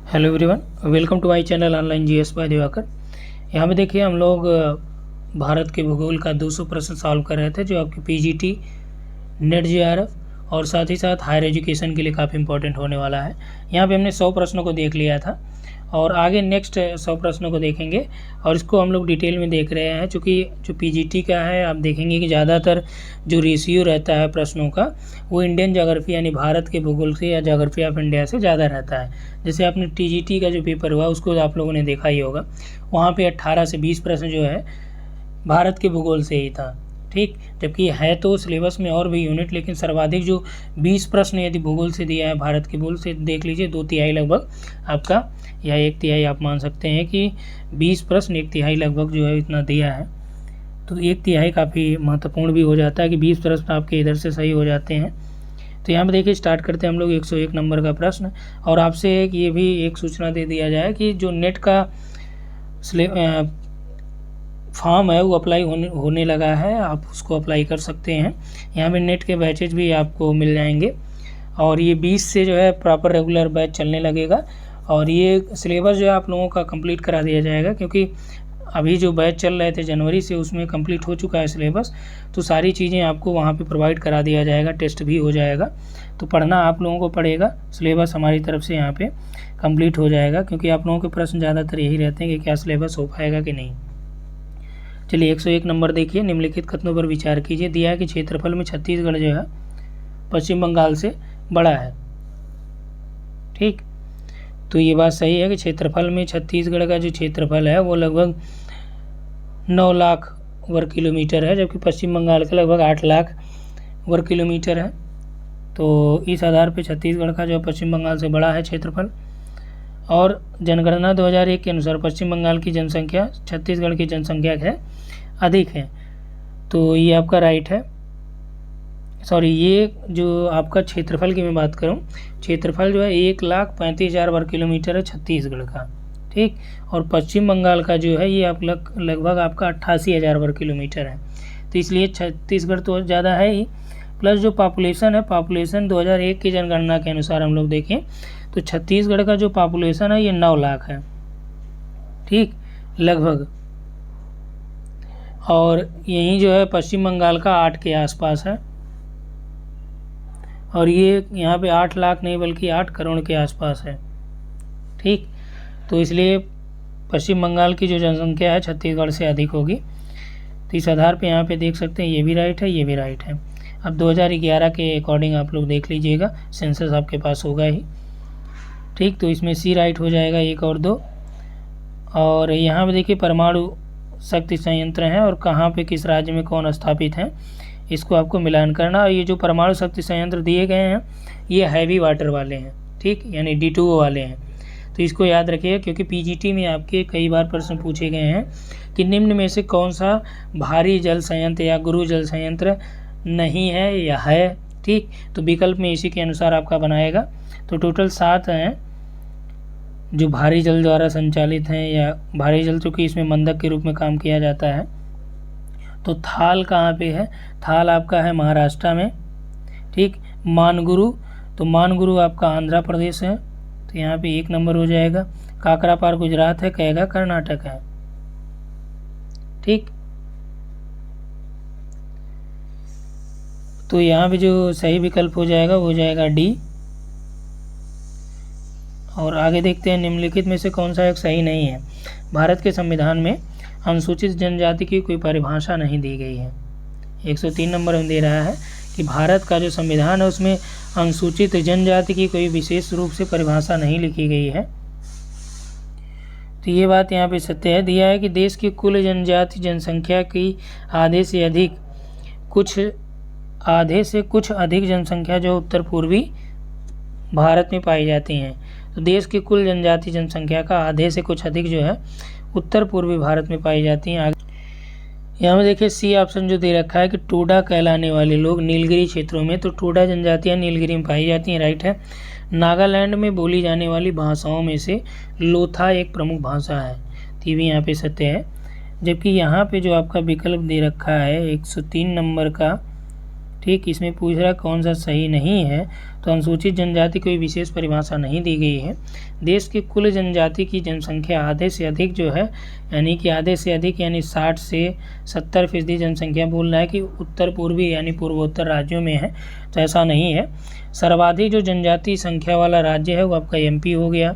Hello everyone, welcome to my channel online GS by Diwakar. यहाँ पे देखिए हम लोग भारत के भूगोल का 200 प्रश्न सॉल्व कर रहे थे, जो आपके पीजीटी, नेट जेआरएफ और साथ ही साथ हायर एजुकेशन के लिए काफ़ी इंपॉर्टेंट होने वाला है। यहाँ पे हमने 100 प्रश्नों को देख लिया था और आगे नेक्स्ट 100 प्रश्नों को देखेंगे और इसको हम लोग डिटेल में देख रहे हैं। चूँकि जो पीजीटी का है, आप देखेंगे कि ज़्यादातर जो रेशियो रहता है प्रश्नों का वो इंडियन ज्योग्राफी यानी भारत के भूगोल से या ज्योग्राफी ऑफ इंडिया से ज़्यादा रहता है। जैसे आपने टीजीटी का जो पेपर हुआ उसको आप लोगों ने देखा ही होगा, वहाँ पे 18 से 20 प्रश्न जो है भारत के भूगोल से ही था। ठीक, जबकि है तो सिलेबस में और भी यूनिट, लेकिन सर्वाधिक जो 20 प्रश्न यदि भूगोल से दिया है भारत के भूगोल से, देख लीजिए 2/3 लगभग आपका, या 1/3 आप मान सकते हैं कि 20 प्रश्न 1/3 लगभग जो है इतना दिया है। तो 1/3 काफ़ी महत्वपूर्ण भी हो जाता है कि 20 प्रश्न आपके इधर से सही हो जाते हैं। तो यहाँ पर देखिए स्टार्ट करते हैं हम लोग 101 नंबर का प्रश्न। और आपसे ये भी एक सूचना दे दिया जाए कि जो नेट का फॉर्म है वो अप्लाई होने लगा है, आप उसको अप्लाई कर सकते हैं। यहाँ पे नेट के बैचेज भी आपको मिल जाएंगे और ये 20 से जो है प्रॉपर रेगुलर बैच चलने लगेगा और ये सिलेबस जो है आप लोगों का कंप्लीट करा दिया जाएगा, क्योंकि अभी जो बैच चल रहे थे जनवरी से उसमें कंप्लीट हो चुका है सिलेबस। तो सारी चीज़ें आपको वहाँ पे प्रोवाइड करा दिया जाएगा, टेस्ट भी हो जाएगा। तो पढ़ना आप लोगों को पड़ेगा, सिलेबस हमारी तरफ से यहाँ पे कंप्लीट हो जाएगा, क्योंकि आप लोगों के प्रश्न ज़्यादातर यही रहते हैं कि क्या सिलेबस हो पाएगा कि नहीं। चलिए 101 नंबर देखिए, निम्नलिखित कथनों पर विचार कीजिए। दिया है कि क्षेत्रफल में छत्तीसगढ़ जो है पश्चिम बंगाल से बड़ा है। ठीक, तो ये बात सही है कि क्षेत्रफल में छत्तीसगढ़ का जो क्षेत्रफल है वो लगभग 9 लाख वर्ग किलोमीटर है, जबकि पश्चिम बंगाल का लगभग 8 लाख वर्ग किलोमीटर है। तो इस आधार पर छत्तीसगढ़ का जो पश्चिम बंगाल से बड़ा है क्षेत्रफल। और जनगणना 2001 के अनुसार पश्चिम बंगाल की जनसंख्या छत्तीसगढ़ की जनसंख्या है अधिक है। तो ये आपका राइट है। सॉरी, ये जो आपका क्षेत्रफल की मैं बात करूं, क्षेत्रफल जो है 1,35,000 वर्ग किलोमीटर है छत्तीसगढ़ का। ठीक, और पश्चिम बंगाल का जो है ये आप लगभग आपका 88,000 वर्ग किलोमीटर है। तो इसलिए छत्तीसगढ़ तो ज़्यादा है ही, प्लस जो पॉपुलेशन है, पॉपुलेशन 2001 की जनगणना के अनुसार हम लोग देखें तो छत्तीसगढ़ का जो पॉपुलेशन है ये 9 लाख है। ठीक, लगभग। और यहीं जो है पश्चिम बंगाल का 8 के आसपास है, और ये यहाँ पे 8 लाख नहीं बल्कि 8 करोड़ के आसपास है। ठीक, तो इसलिए पश्चिम बंगाल की जो जनसंख्या है छत्तीसगढ़ से अधिक होगी। तो इस आधार पे यहाँ पे देख सकते हैं ये भी राइट है, ये भी राइट है। अब 2011 के अकॉर्डिंग आप लोग देख लीजिएगा, सेंसस आपके पास होगा ही। ठीक, तो इसमें सी राइट हो जाएगा 1 और 2। और यहाँ पे देखिए परमाणु शक्ति संयंत्र हैं और कहाँ पे किस राज्य में कौन स्थापित है, इसको आपको मिलान करना। और ये जो परमाणु शक्ति संयंत्र दिए गए हैं ये हैवी वाटर वाले हैं, ठीक, यानी D2O वाले हैं। तो इसको याद रखिएगा, क्योंकि पीजीटी में आपके कई बार प्रश्न पूछे गए हैं कि निम्न में से कौन सा भारी जल संयंत्र या गुरु जल संयंत्र नहीं है या है। ठीक, तो विकल्प में इसी के अनुसार आपका बनाएगा। तो टोटल 7 हैं जो भारी जल द्वारा संचालित हैं, या भारी जल चूँकि इसमें मंदक के रूप में काम किया जाता है। तो थाल कहाँ पे है? थाल आपका है महाराष्ट्र में। ठीक, मानगुरु, तो मानगुरु आपका आंध्र प्रदेश है, तो यहाँ पे 1 नंबर हो जाएगा। काकरापार गुजरात है, कैगा कर्नाटक है। ठीक, तो यहाँ पे जो सही विकल्प हो जाएगा वो हो जाएगा डी। और आगे देखते हैं, निम्नलिखित में से कौन सा एक सही नहीं है। भारत के संविधान में अनुसूचित जनजाति की कोई परिभाषा नहीं दी गई है। 103 नंबर में दे रहा है कि भारत का जो संविधान है उसमें अनुसूचित जनजाति की कोई विशेष रूप से परिभाषा नहीं लिखी गई है। तो ये बात यहाँ पे सत्य है। दिया है कि देश की कुल जनजाति जनसंख्या की आधे से कुछ अधिक जनसंख्या जो उत्तर पूर्वी भारत में पाई जाती हैं। तो देश की कुल जनजाति जनसंख्या का आधे से कुछ अधिक जो है उत्तर पूर्वी भारत में पाई जाती हैं। यहाँ में देखिए सी ऑप्शन जो दे रखा है कि टोडा कहलाने वाले लोग नीलगिरी क्षेत्रों में, तो टोडा जनजातियाँ नीलगिरी में पाई जाती हैं, राइट है। नागालैंड में बोली जाने वाली भाषाओं में से लोथा एक प्रमुख भाषा है, तो ये भी यहाँ पे सत्य है। जबकि यहाँ पे जो आपका विकल्प दे रखा है 103 नंबर का, ठीक, इसमें पूछ रहा है कौन सा सही नहीं है, तो अनुसूचित जनजाति कोई विशेष परिभाषा नहीं दी गई है। देश की कुल जनजाति की जनसंख्या आधे से अधिक जो है, यानी कि आधे से अधिक यानी 60 से 70% जनसंख्या बोल रहा है कि उत्तर पूर्वी यानी पूर्वोत्तर राज्यों में है, तो ऐसा नहीं है। सर्वाधिक जो जनजाति संख्या वाला राज्य है वो आपका एमपी हो गया।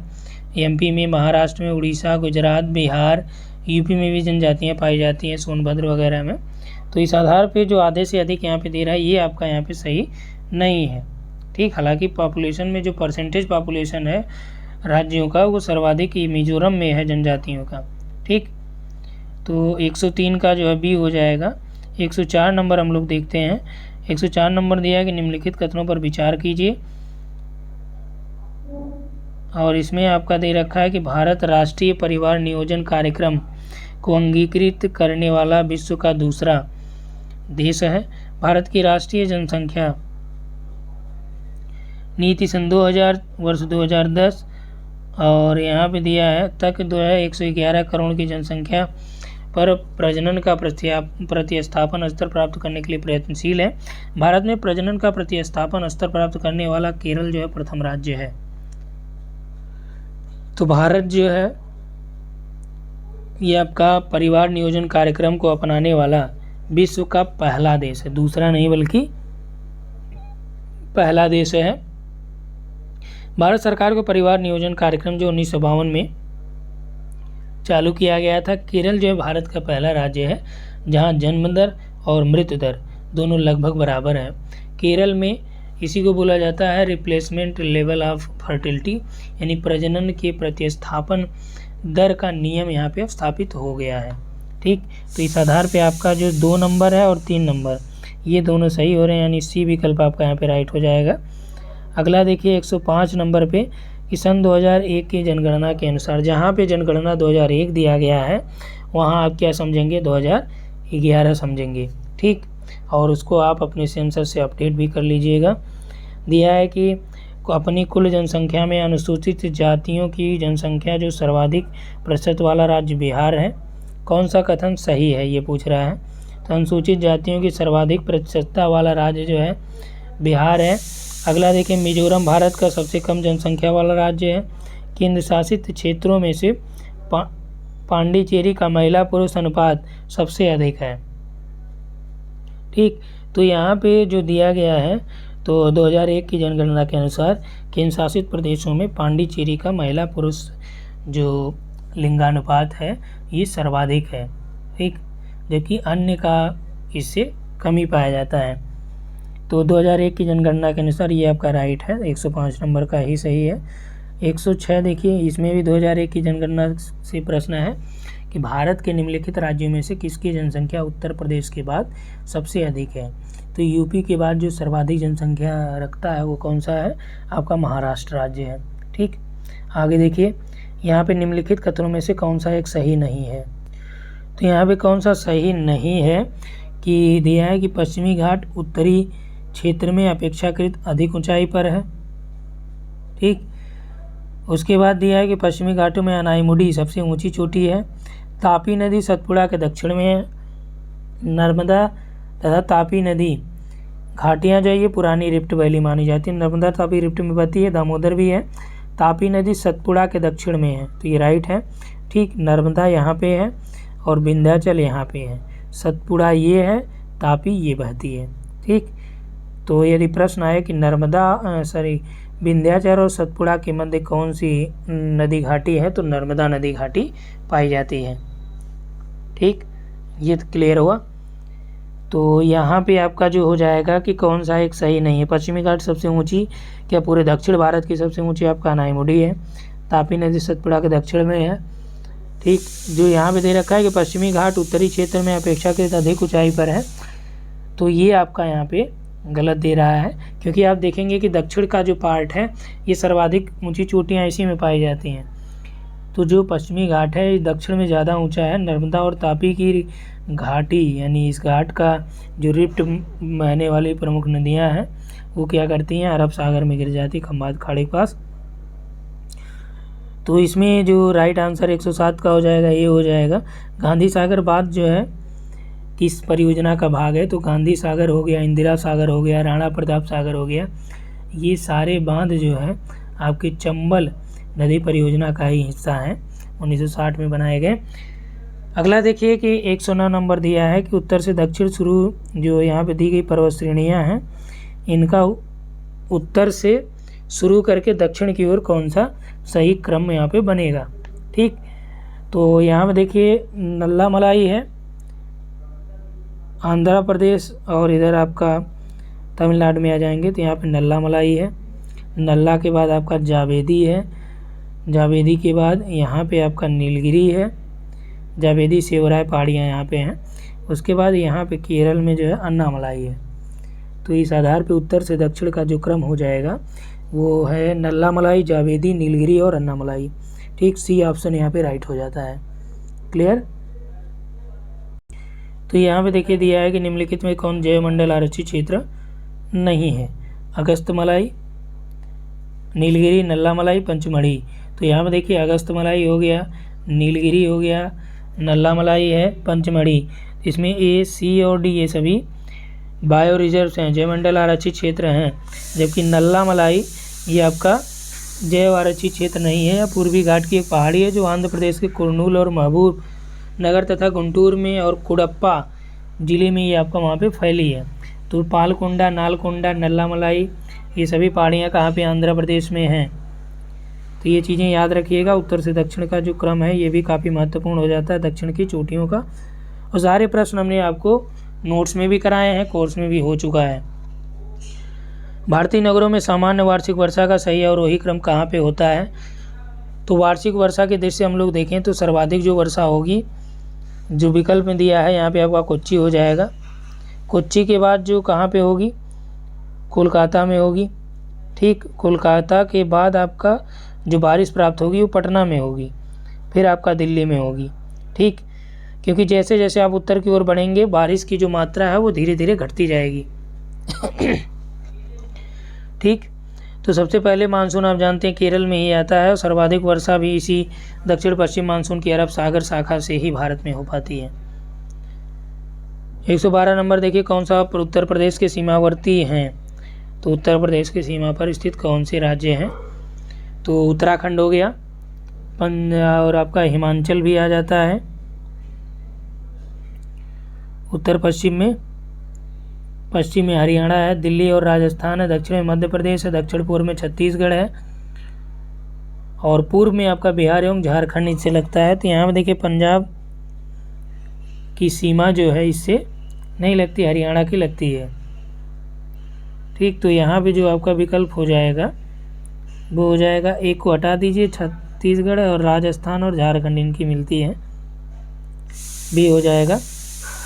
एमपी में, महाराष्ट्र में, उड़ीसा, गुजरात, बिहार, यूपी में भी जनजातियाँ पाई जाती हैं, सोनभद्र वगैरह में। तो इस आधार पे जो आधे से अधिक यहाँ पे दे रहा है ये आपका यहाँ पे सही नहीं है। ठीक, हालांकि पॉपुलेशन में जो परसेंटेज पॉपुलेशन है राज्यों का वो सर्वाधिक मिजोरम में है जनजातियों का। ठीक, तो 103 का जो है बी हो जाएगा। 104 नंबर हम लोग देखते हैं। 104 नंबर दिया है कि निम्नलिखित कथनों पर विचार कीजिए, और इसमें आपका दे रखा है कि भारत राष्ट्रीय परिवार नियोजन कार्यक्रम को अंगीकृत करने वाला विश्व का दूसरा देश है। भारत की राष्ट्रीय जनसंख्या नीति सन 2000 वर्ष 2010 और यहाँ पे दिया है तक जो है 111 करोड़ की जनसंख्या पर प्रजनन का प्रतिस्थापन स्तर प्राप्त करने के लिए प्रयत्नशील है। भारत में प्रजनन का प्रतिस्थापन स्तर प्राप्त करने वाला केरल जो है प्रथम राज्य है। तो भारत जो है ये आपका परिवार नियोजन कार्यक्रम को अपनाने वाला विश्व का पहला देश है, दूसरा नहीं बल्कि पहला देश है। भारत सरकार को परिवार नियोजन कार्यक्रम जो 1952 में चालू किया गया था। केरल जो है भारत का पहला राज्य है जहां जन्म दर और मृत्यु दर दोनों लगभग बराबर हैं। केरल में इसी को बोला जाता है रिप्लेसमेंट लेवल ऑफ फर्टिलिटी, यानी प्रजनन के प्रतिस्थापन दर का नियम यहाँ पे स्थापित हो गया है। ठीक, तो इस आधार पे आपका जो 2 नंबर है और 3 नंबर ये दोनों सही हो रहे हैं, यानी सी विकल्प आपका यहाँ पे राइट हो जाएगा। अगला देखिए 105 नंबर पे कि सन 2001 की जनगणना के अनुसार, जहाँ पे जनगणना 2001 दिया गया है वहाँ आप क्या समझेंगे, 2011 समझेंगे। ठीक, और उसको आप अपने सेंसर से अपडेट भी कर लीजिएगा। दिया है कि अपनी कुल जनसंख्या में अनुसूचित जातियों की जनसंख्या जो सर्वाधिक प्रतिशत वाला राज्य बिहार है। कौन सा कथन सही है ये पूछ रहा है। तो अनुसूचित जातियों की सर्वाधिक प्रतिशतता वाला राज्य जो है बिहार है। अगला देखिए मिजोरम भारत का सबसे कम जनसंख्या वाला राज्य है। केंद्र शासित क्षेत्रों में से पांडिचेरी का महिला पुरुष अनुपात सबसे अधिक है। ठीक, तो यहाँ पे जो दिया गया है तो 2001 की जनगणना के अनुसार केंद्र शासित प्रदेशों में पांडिचेरी का महिला पुरुष जो लिंगानुपात है ये सर्वाधिक है। ठीक, जबकि अन्य का इससे कम ही पाया जाता है। तो 2001 की जनगणना के अनुसार ये आपका राइट है, 105 नंबर का ही सही है। 106 देखिए, इसमें भी 2001 की जनगणना से प्रश्न है कि भारत के निम्नलिखित राज्यों में से किसकी जनसंख्या उत्तर प्रदेश के बाद सबसे अधिक है। तो यूपी के बाद जो सर्वाधिक जनसंख्या रखता है वो कौन सा है, आपका महाराष्ट्र राज्य है। ठीक, आगे देखिए यहाँ पे निम्नलिखित कथनों में से कौन सा एक सही नहीं है। तो यहाँ पे कौन सा सही नहीं है कि दिया है कि पश्चिमी घाट उत्तरी क्षेत्र में अपेक्षाकृत अधिक ऊंचाई पर है। ठीक, उसके बाद दिया है कि पश्चिमी घाटों में अनाईमुडी सबसे ऊंची चोटी है। तापी नदी सतपुड़ा के दक्षिण में है। नर्मदा तथा तापी नदी घाटियाँ जो है ये पुरानी रिफ्ट वैली मानी जाती है। नर्मदा तापी रिफ्ट में बहती है, दामोदर भी है। तापी नदी सतपुड़ा के दक्षिण में है, तो ये राइट है। ठीक, नर्मदा यहाँ पे है और विंध्याचल यहाँ पे है। सतपुड़ा ये है, तापी ये बहती है। ठीक, तो यदि प्रश्न आए कि विंध्याचल और सतपुड़ा के मध्य कौन सी नदी घाटी है, तो नर्मदा नदी घाटी पाई जाती है। ठीक, ये क्लियर हुआ। तो यहाँ पे आपका जो हो जाएगा कि कौन सा एक सही नहीं है। पश्चिमी घाट सबसे ऊंची, क्या पूरे दक्षिण भारत की सबसे ऊंची आपका अनाईमुडी है। तापी नदी सतपुड़ा के दक्षिण में है। ठीक, जो यहाँ पे दे रखा है कि पश्चिमी घाट उत्तरी क्षेत्र में अपेक्षाकृत अधिक ऊंचाई पर है, तो ये आपका यहाँ पे गलत दे रहा है, क्योंकि आप देखेंगे कि दक्षिण का जो पार्ट है ये सर्वाधिक ऊंची चोटियाँ इसी में पाई जाती हैं। तो जो पश्चिमी घाट है ये दक्षिण में ज़्यादा ऊंचा है। नर्मदा और तापी की घाटी यानी इस घाट का जो रिफ्ट बहने वाली प्रमुख नदियां हैं वो क्या करती हैं, अरब सागर में गिर जाती, खंबात खाड़ी के पास। तो इसमें जो राइट आंसर 107 का हो जाएगा ये हो जाएगा। गांधी सागर बांध जो है किस परियोजना का भाग है, तो गांधी सागर हो गया, इंदिरा सागर हो गया, राणा प्रताप सागर हो गया, ये सारे बांध जो है आपके चंबल नदी परियोजना का ही हिस्सा है, 1960 में बनाए गए। अगला देखिए कि 109 नंबर दिया है कि उत्तर से दक्षिण शुरू जो यहाँ पे दी गई पर्वत श्रेणियाँ हैं, इनका उत्तर से शुरू करके दक्षिण की ओर कौन सा सही क्रम यहाँ पे बनेगा। ठीक, तो यहाँ पे देखिए नल्लामलाई है आंध्र प्रदेश और इधर आपका तमिलनाडु में आ जाएंगे तो यहाँ पे नल्लामलाई है। नल्ला के बाद आपका जावेदी है, जावेदी के बाद यहाँ पे आपका नीलगिरी है, जावेदी सेवराय पहाड़ियाँ यहाँ पे हैं। उसके बाद यहाँ पे केरल में जो है अन्नामलाई है। तो इस आधार पे उत्तर से दक्षिण का जो क्रम हो जाएगा वो है नल्लामलाई, जावेदी, नीलगिरी और अन्नामलाई। ठीक, सी ऑप्शन यहाँ पे राइट हो जाता है। क्लियर। तो यहाँ पे देखिए दिया है कि निम्नलिखित में कौन जैवमंडल आरक्षित क्षेत्र नहीं है। अगस्तमलाई, नीलगिरी, नल्लामलाई, पंचमढ़ी। तो यहाँ पे देखिए अगस्तमलाई हो गया, नीलगिरी हो गया, नल्लामलाई है, पंचमढ़ी। इसमें ए, सी और डी ये सभी बायो रिजर्व्स हैं, जैवमंडल आरक्षित क्षेत्र हैं। जबकि नल्लामलाई ये आपका जैव आरक्षित क्षेत्र नहीं है। पूर्वी घाट की एक पहाड़ी है जो आंध्र प्रदेश के कुर्नूल और महबूब नगर तथा गुंटूर में और कुडप्पा जिले में ये आपका वहाँ पे फैली है। तो पालकोंडा, नालकोंडा, नल्लामलाई ये सभी पहाड़ियाँ कहाँ पे आंध्र प्रदेश में हैं। तो ये चीज़ें याद रखिएगा। उत्तर से दक्षिण का जो क्रम है ये भी काफ़ी महत्वपूर्ण हो जाता है दक्षिण की चोटियों का। और सारे प्रश्न हमने आपको नोट्स में भी कराए हैं, कोर्स में भी हो चुका है। भारतीय नगरों में सामान्य वार्षिक वर्षा का सही अवरोही क्रम कहाँ पे होता है। तो वार्षिक वर्षा के दृष्टि से हम लोग देखें तो सर्वाधिक जो वर्षा होगी, जो विकल्प में दिया है यहाँ पे आपका कोच्चि हो जाएगा। कोच्चि के बाद जो कहाँ पे होगी, कोलकाता में होगी। ठीक, कोलकाता के बाद आपका जो बारिश प्राप्त होगी वो पटना में होगी, फिर आपका दिल्ली में होगी। ठीक, क्योंकि जैसे जैसे आप उत्तर की ओर बढ़ेंगे बारिश की जो मात्रा है वो धीरे धीरे घटती जाएगी। ठीक, तो सबसे पहले मानसून आप जानते हैं केरल में ही आता है और सर्वाधिक वर्षा भी इसी दक्षिण पश्चिम मानसून की अरब सागर शाखा से ही भारत में हो पाती है। 112 नंबर देखिए कौन सा उत्तर प्रदेश के सीमावर्ती हैं। तो उत्तर प्रदेश की सीमा पर स्थित कौन से राज्य हैं। तो उत्तराखंड हो गया, और आपका हिमाचल भी आ जाता है उत्तर पश्चिम में हरियाणा है, दिल्ली और राजस्थान है, दक्षिण में मध्य प्रदेश है, दक्षिण पूर्व में छत्तीसगढ़ है और पूर्व में आपका बिहार एवं झारखंड इससे लगता है। तो यहाँ पे देखिए पंजाब की सीमा जो है इससे नहीं लगती, हरियाणा की लगती है। ठीक, तो यहाँ पे जो आपका विकल्प हो जाएगा वो हो जाएगा, एक को हटा दीजिए, छत्तीसगढ़ और राजस्थान और झारखंड इनकी मिलती है, भी हो जाएगा।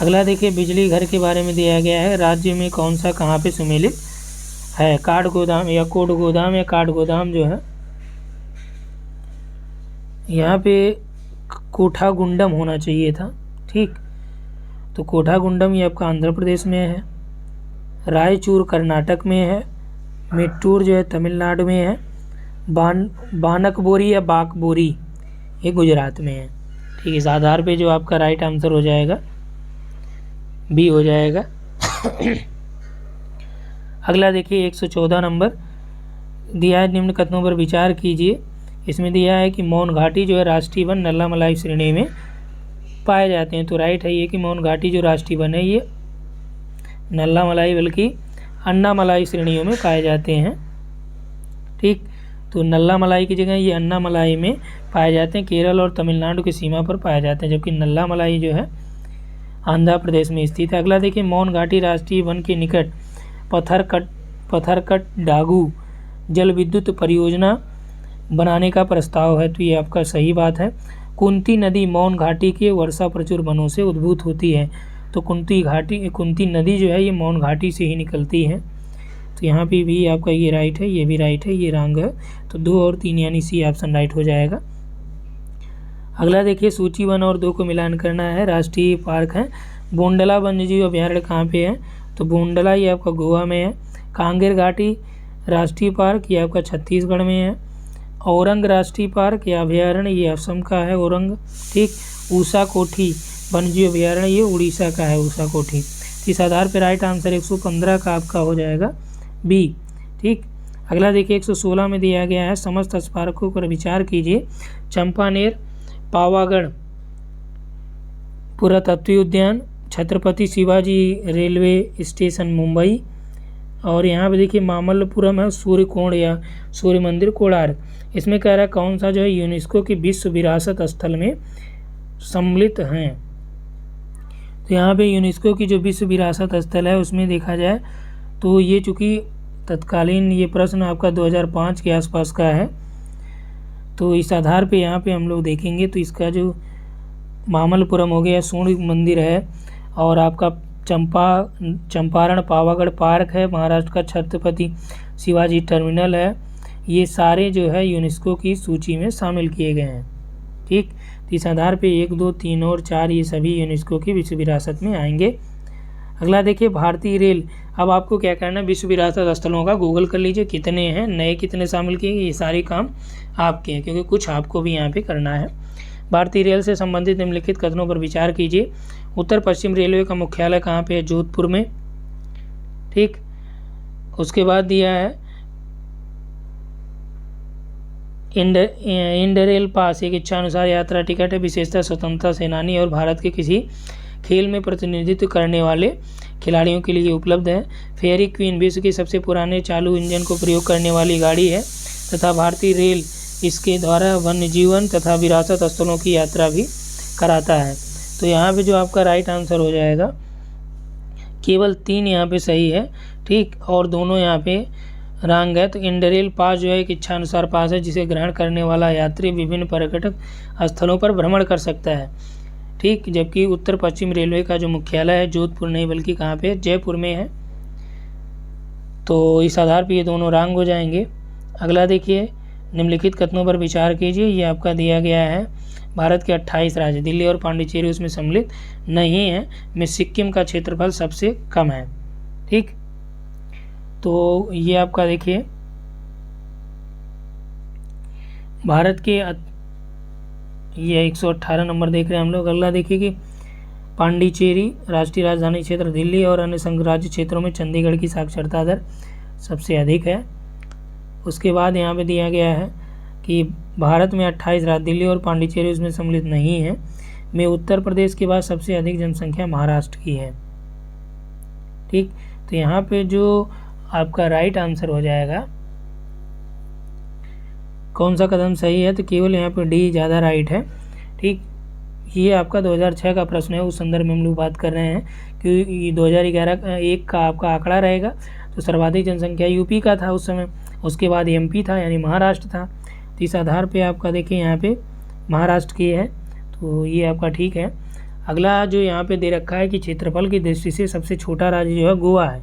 अगला देखिए बिजली घर के बारे में दिया गया है। राज्य में कौन सा कहाँ पे सुमेलित है। काठ गोदाम या कोट गोदाम या काठ गोदाम जो है यहाँ पे कोठागुंडम होना चाहिए था। ठीक, तो कोठागुंडम ये आपका आंध्र प्रदेश में है, रायचूर कर्नाटक में है, मेट्टूर जो है तमिलनाडु में है, बानकबोरी या बाकबोरी ये गुजरात में है। ठीक, इस आधार पे जो आपका राइट आंसर हो जाएगा बी हो जाएगा। अगला देखिए 114 नंबर दिया है, निम्न कथनों पर विचार कीजिए। इसमें दिया है कि मौन घाटी जो है राष्ट्रीय वन नल्लामलाई श्रेणी में पाए जाते हैं। तो राइट है ये कि मौन घाटी जो राष्ट्रीय वन है ये नल्लामलाई बल्कि अन्नामलाई श्रेणियों में पाए जाते हैं। ठीक, तो नल्लामलाई की जगह ये अन्नामलाई में पाए जाते हैं, केरल और तमिलनाडु की सीमा पर पाए जाते हैं, जबकि नल्लामलाई जो है आंध्र प्रदेश में स्थित है। अगला देखिए मौन घाटी राष्ट्रीय वन के निकट पत्थरकट डागू जल विद्युत परियोजना बनाने का प्रस्ताव है। तो ये आपका सही बात है। कुंती नदी मौन घाटी के वर्षा प्रचुर वनों से उद्भूत होती है। तो कुंती नदी जो है ये मौन घाटी से ही निकलती है। तो यहाँ पे भी आपका ये राइट है, ये भी राइट है, ये रॉन्ग है। तो 2 और 3 यानी सी ऑप्शन राइट हो जाएगा। अगला देखिए सूची 1 और 2 को मिलान करना है। राष्ट्रीय पार्क है बोंडला वन्यजीव अभ्यारण्य कहाँ पे है। तो बोंडला ये आपका गोवा में है। कांगेर घाटी राष्ट्रीय पार्क ये आपका छत्तीसगढ़ में है। औरंग राष्ट्रीय पार्क या अभ्यारण्य ये असम का है औरंग। ठीक, ऊषा कोठी वन्यजीव अभ्यारण्य ये उड़ीसा का है ऊषा कोठी। इस आधार पर राइट आंसर 115 का आपका हो जाएगा बी। ठीक, अगला देखिए 116 में दिया गया है, समस्त स्मारकों पर विचार कीजिए। चंपानेर, पावागढ़ पुरातत्व उद्यान, छत्रपति शिवाजी रेलवे स्टेशन मुंबई, और यहाँ पे देखिए मामल्लपुरम है, सूर्यकोण या सूर्य मंदिर कोणार्क। इसमें कह रहा है कौन सा जो है यूनेस्को की विश्व विरासत स्थल में सम्मिलित हैं। तो यहाँ पे यूनेस्को की जो विश्व विरासत स्थल है उसमें देखा जाए तो ये चूँकि तत्कालीन ये प्रश्न आपका 2005 के आसपास का है, तो इस आधार पे यहाँ पे हम लोग देखेंगे तो इसका जो मामल्लपुरम हो गया, सूर्य मंदिर है, और आपका चंपारण पावागढ़ पार्क है, महाराष्ट्र का छत्रपति शिवाजी टर्मिनल है, ये सारे जो है यूनेस्को की सूची में शामिल किए गए हैं। ठीक, तो इस आधार पे 1, 2, 3 और 4 ये सभी यूनेस्को की विश्व विरासत में आएंगे। अगला देखिए भारतीय रेल। अब आपको क्या करना है, विश्व विरासत स्थलों का गूगल कर लीजिए, कितने हैं, नए कितने शामिल किए, ये सारे काम आपके हैं, क्योंकि कुछ आपको भी यहाँ पे करना है। भारतीय रेल से संबंधित निम्नलिखित कथनों पर विचार कीजिए। उत्तर पश्चिम रेलवे का मुख्यालय कहाँ पे है? जोधपुर में। ठीक, उसके बाद दिया है इंडरेल पास एक इच्छानुसार यात्रा टिकट है, विशेषतः स्वतंत्रता सेनानी और भारत के किसी खेल में प्रतिनिधित्व करने वाले खिलाड़ियों के लिए उपलब्ध है। फेयरी क्वीन विश्व की सबसे पुराने चालू इंजन को प्रयोग करने वाली गाड़ी है तथा भारतीय रेल इसके द्वारा वन्य जीवन तथा विरासत स्थलों की यात्रा भी कराता है। तो यहाँ पे जो आपका राइट आंसर हो जाएगा, केवल 3 यहाँ पे सही है। ठीक, और दोनों यहाँ पे रॉन्ग है। तो इंडरेल पास जो है एक इच्छानुसार पास है, जिसे ग्रहण करने वाला यात्री विभिन्न पर्यटक स्थलों पर भ्रमण कर सकता है। ठीक, जबकि उत्तर पश्चिम रेलवे का जो मुख्यालय है जोधपुर नहीं बल्कि कहाँ पे, जयपुर में है। तो इस आधार पर ये दोनों रॉन्ग हो जाएंगे। अगला देखिए, निम्नलिखित कथनों पर विचार कीजिए। ये आपका दिया गया है, भारत के 28 राज्य, दिल्ली और पांडिचेरी उसमें सम्मिलित नहीं है, में सिक्किम का क्षेत्रफल सबसे कम है। ठीक, तो ये आपका देखिए भारत के ये 118 नंबर देख रहे हैं हम लोग। अगला देखिए कि पांडिचेरी राष्ट्रीय राजधानी क्षेत्र दिल्ली और अन्य संघ राज्य क्षेत्रों में चंडीगढ़ की साक्षरता दर सबसे अधिक है। उसके बाद यहाँ पे दिया गया है कि भारत में 28 राज्य, दिल्ली और पांडिचेरी उसमें सम्मिलित नहीं है, में उत्तर प्रदेश के बाद सबसे अधिक जनसंख्या महाराष्ट्र की है। ठीक, तो यहाँ पे जो आपका राइट आंसर हो जाएगा, कौन सा कदम सही है, तो केवल यहाँ पे डी ज़्यादा राइट है। ठीक, ये आपका 2006 का प्रश्न है, उस संदर्भ में हम लोग बात कर रहे हैं कि 2011 का आपका आंकड़ा रहेगा। तो सर्वाधिक जनसंख्या यूपी का था उस समय, उसके बाद एमपी था यानी महाराष्ट्र था। तो इस आधार पे आपका देखिए यहाँ पे महाराष्ट्र की है, तो ये आपका ठीक है। अगला जो यहाँ पे दे रखा है कि क्षेत्रफल की दृष्टि से सबसे छोटा राज्य जो है गोवा है,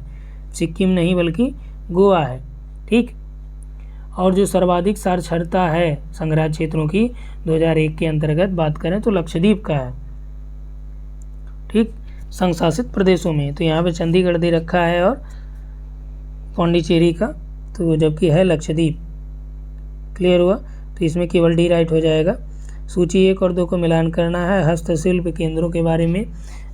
सिक्किम नहीं बल्कि गोवा है। ठीक, और जो सर्वाधिक साक्षरता है संघराज्य क्षेत्रों की 2001 के अंतर्गत बात करें तो लक्षद्वीप का है। ठीक, संघ शासित प्रदेशों में तो यहाँ पे चंडीगढ़ दे रखा है और पांडिचेरी का, तो जबकि है लक्षद्वीप। क्लियर हुआ, तो इसमें केवल डी राइट हो जाएगा। सूची 1 और 2 को मिलान करना है। हस्तशिल्प केंद्रों के बारे में,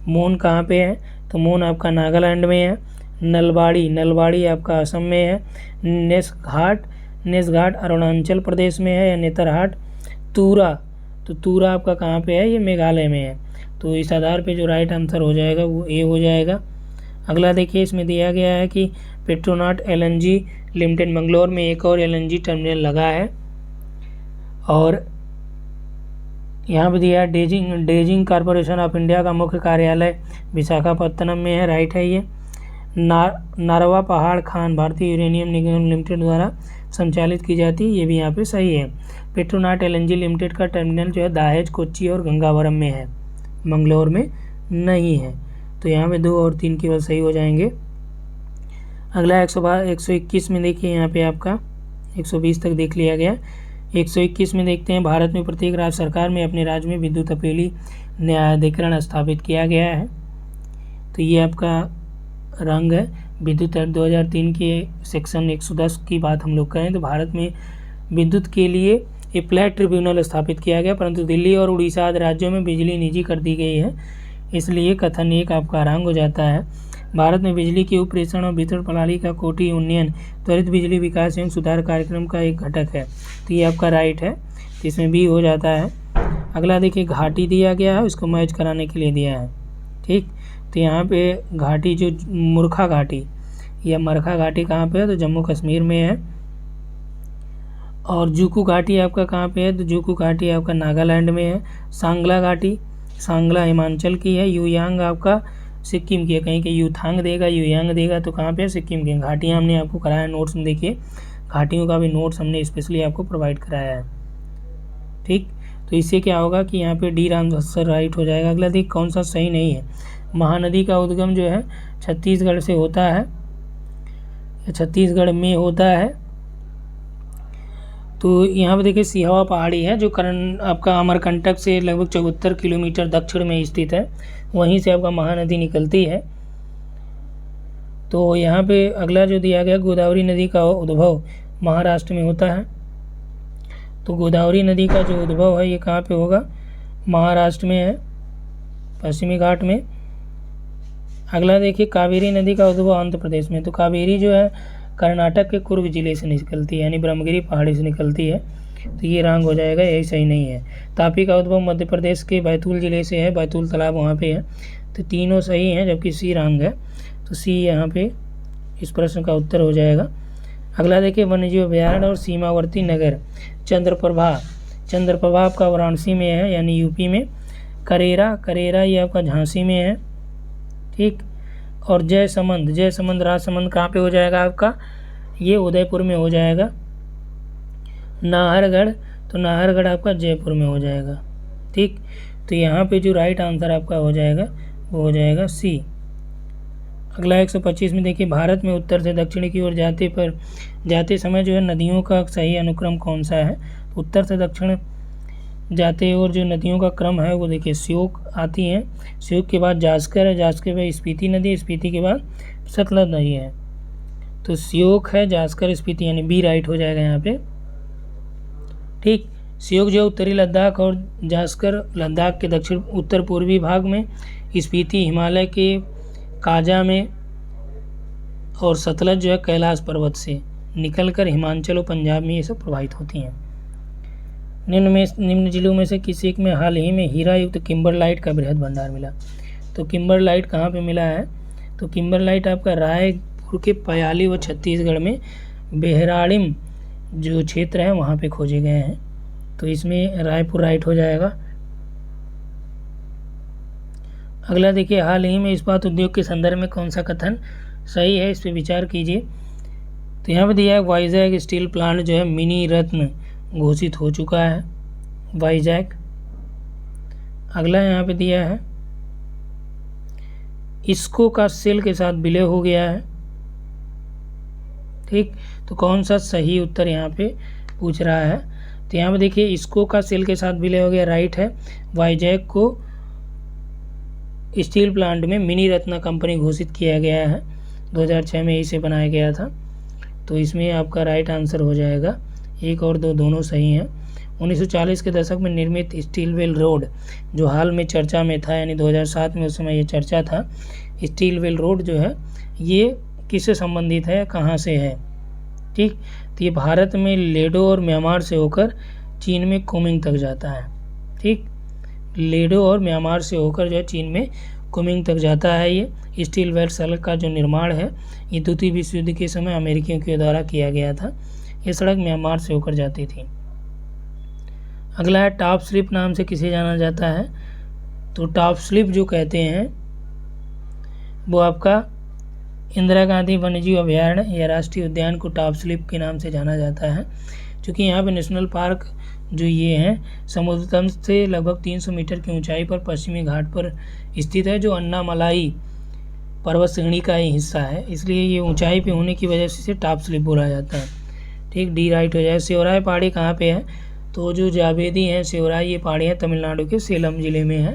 मोन कहाँ पे है, तो मोन आपका नागालैंड में है। नलबाड़ी आपका असम में है। नेसघाट अरुणाचल प्रदेश में है या नेतरहाट। तो तूरा आपका कहाँ पे है, ये मेघालय में है। तो इस आधार पे जो राइट आंसर हो जाएगा वो ए हो जाएगा। अगला देखिए, इसमें दिया गया है कि पेट्रोनाट एलएनजी लिमिटेड मंगलोर में एक और एलएनजी टर्मिनल लगा है, और यहाँ पे दिया है ड्रेजिंग कॉरपोरेशन ऑफ इंडिया का मुख्य कार्यालय विशाखापत्तनम में है। राइट है ये। नारवा पहाड़ खान भारतीय यूरेनियम निगम लिमिटेड द्वारा संचालित की जाती है, ये भी यहाँ पे सही है। पेट्रोनाट एलएनजी लिमिटेड का टर्मिनल जो है दाहेज, कोच्चि और गंगावरम में है, मंगलोर में नहीं है। तो यहाँ पे 2 और 3 केवल सही हो जाएंगे। अगला 121 में देखिए, यहाँ पे आपका 120 तक देख लिया गया। 121 में देखते हैं, भारत में प्रत्येक राज्य सरकार में अपने राज्य में विद्युत अपीली न्यायाधिकरण स्थापित किया गया है। तो ये आपका रंग है। विद्युत एक्ट 2003 के सेक्शन 110 की बात हम लोग करें तो भारत में विद्युत के लिए एप्लाइड ट्रिब्यूनल स्थापित किया गया, परंतु दिल्ली और उड़ीसा आदि राज्यों में बिजली निजी कर दी गई है, इसलिए कथन 1 आपका रंग हो जाता है। भारत में बिजली की उपप्रेषण और वितरण प्रणाली का कोटि उन्नयन त्वरित बिजली विकास एवं सुधार कार्यक्रम का एक घटक है। तो ये आपका राइट है, तो इसमें बी हो जाता है। अगला देखिए घाटी दिया गया है, उसको मैच कराने के लिए दिया है। ठीक, तो यहाँ पे घाटी जो मुरखा घाटी या मरखा घाटी कहाँ पे है, तो जम्मू कश्मीर में है। और जुकू घाटी आपका कहाँ पे है, तो जुकू घाटी आपका नागालैंड में है। सांगला घाटी, सांगला हिमाचल की है। युयांग आपका सिक्किम की है। कहीं के यूथांग देगा, युयांग देगा, तो कहाँ पे है, सिक्किम की। घाटियाँ हमने आपको कराया नोट्स में, देखिए घाटियों का भी नोट्स हमने स्पेशली आपको प्रोवाइड कराया है। ठीक, तो इससे क्या होगा कि यहाँ पे डी आंसर राइट हो जाएगा। अगला देखिए कौन सा सही नहीं है। महानदी का उद्गम जो है छत्तीसगढ़ से होता है, या छत्तीसगढ़ में होता है। तो यहाँ पे देखिए सिहावा पहाड़ी है, जो आपका अमरकंटक से लगभग 74 किलोमीटर दक्षिण में स्थित है। वहीं से आपका महानदी निकलती है। तो यहाँ पे अगला जो दिया गया, गोदावरी नदी का उद्भव महाराष्ट्र में होता है। तो गोदावरी नदी का जो उद्भव है ये कहाँ पे होगा, महाराष्ट्र में है, पश्चिमी घाट में। अगला देखिए कावेरी नदी का उद्भव आंध्र प्रदेश में। तो कावेरी जो है कर्नाटक के कुर्ग जिले से निकलती है, यानी ब्रह्मगिरी पहाड़ी से निकलती है। तो ये रॉन्ग हो जाएगा, यही सही नहीं है। तापी का उद्भव मध्य प्रदेश के बैतूल जिले से है, बैतूल तालाब वहाँ पे है। तो तीनों सही हैं, जबकि सी रॉन्ग है। तो सी यहाँ पे इस प्रश्न का उत्तर हो जाएगा। अगला देखिए वन्यजीव अभयारण्य और सीमावर्ती नगर। चंद्रप्रभा, चंद्रप्रभा आपका वाराणसी में है, यानी यूपी में। करेरा, करेरा ये आपका झांसी में है। ठीक, और जयसमंद, जयसमंद राजसमंद कहाँ पे हो जाएगा आपका, ये उदयपुर में हो जाएगा। नाहरगढ़, तो नाहरगढ़ आपका जयपुर में हो जाएगा। ठीक, तो यहाँ पे जो राइट आंसर आपका हो जाएगा वो हो जाएगा सी। अगला 125 में देखिए भारत में उत्तर से दक्षिण की ओर जाते समय जो है नदियों का सही अनुक्रम कौन सा है। उत्तर से दक्षिण जाते और जो नदियों का क्रम है वो देखिए श्योक आती हैं, श्योक के बाद जास्कर है, जास्कर के बाद स्पीति नदी, स्पीति के बाद सतलज नदी है। तो श्योक है, जास्कर, स्पीति, यानी बी राइट हो जाएगा यहाँ पे। ठीक, श्योक जो उत्तरी लद्दाख और जास्कर लद्दाख के दक्षिण उत्तर पूर्वी भाग में, स्पीति हिमालय के काजा में, और सतलज जो है कैलाश पर्वत से निकलकर हिमाचल और पंजाब में ये सब प्रवाहित होती हैं। निम्न जिलों में से किसी एक में हाल ही में हीरा युक्त किम्बरलाइट का बृहद भंडार मिला। तो किम्बरलाइट कहाँ पे मिला है, तो किम्बरलाइट आपका रायपुर के पयाली व छत्तीसगढ़ में बेहराड़िम जो क्षेत्र है वहाँ पे खोजे गए हैं। तो इसमें रायपुर राइट हो जाएगा। अगला देखिए हाल ही में इस्पात उद्योग के संदर्भ में कौन सा कथन सही है, इस पर विचार कीजिए। तो यहाँ पे दिया है वाइजैक स्टील प्लांट जो है मिनी रत्न घोषित हो चुका है, वाइजैक। अगला यहाँ पे दिया है इसको का सेल के साथ विलय हो गया है। ठीक, तो कौन सा सही उत्तर यहाँ पे पूछ रहा है। तो यहाँ पे देखिए इसको का सेल के साथ विलय हो गया, राइट है। वाइजैक को स्टील प्लांट में मिनी रत्न कंपनी घोषित किया गया है, 2006 में इसे बनाया गया था। तो इसमें आपका राइट आंसर हो जाएगा, 1 और 2 दोनों सही हैं। 1940 के दशक में निर्मित स्टील वेल रोड जो हाल में चर्चा में था, यानी 2007 में उस समय ये चर्चा था। स्टील वेल रोड जो है ये किससे संबंधित है, कहाँ से है। ठीक, तो ये भारत में लेडो और म्यांमार से होकर चीन में कुमिंग तक जाता है। ठीक, लेडो और म्यांमार से होकर जो है चीन में कुमिंग तक जाता है। ये स्टील वेल सड़क का जो निर्माण है ये द्वितीय विश्व युद्ध के समय अमेरिकियों के द्वारा किया गया था। ये सड़क म्यांमार से होकर जाती थी। अगला है टॉप स्लिप नाम से किसे जाना जाता है। तो टॉप स्लिप जो कहते हैं वो आपका इंदिरा गांधी वन्यजीव अभयारण्य या राष्ट्रीय उद्यान को टॉप स्लिप के नाम से जाना जाता है, क्योंकि यहाँ पे नेशनल पार्क जो ये हैं समुद्र तल से लगभग 300 मीटर की ऊंचाई पर पश्चिमी घाट पर स्थित है, जो अन्नामलाई पर्वत श्रेणी का ही हिस्सा है। इसलिए ये ऊंचाई पे होने की वजह से इसे टॉप स्लिप बोला जाता है। ठीक, डी राइट हो जाए। सेवराय पहाड़ी कहाँ पे है, तो जो जावेदी हैं सेवराय ये पहाड़ियाँ तमिलनाडु के सेलम ज़िले में है।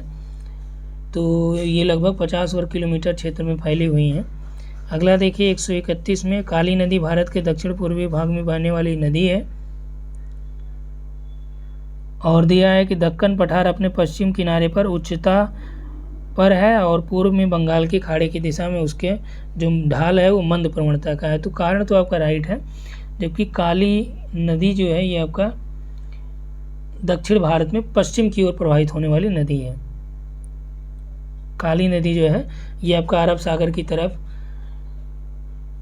तो ये लगभग 50 वर्ग किलोमीटर क्षेत्र में फैली हुई हैं। अगला देखिए 131 में काली नदी भारत के दक्षिण पूर्वी भाग में बहने वाली नदी है। और दिया है कि दक्कन पठार अपने पश्चिम किनारे पर उच्चता पर है और पूर्व में बंगाल की खाड़ी की दिशा में उसके जो ढाल है वो मंद प्रवणता का है। तो कारण तो आपका राइट है। जबकि काली नदी जो है ये आपका दक्षिण भारत में पश्चिम की ओर प्रवाहित होने वाली नदी है। काली नदी जो है ये आपका अरब सागर की तरफ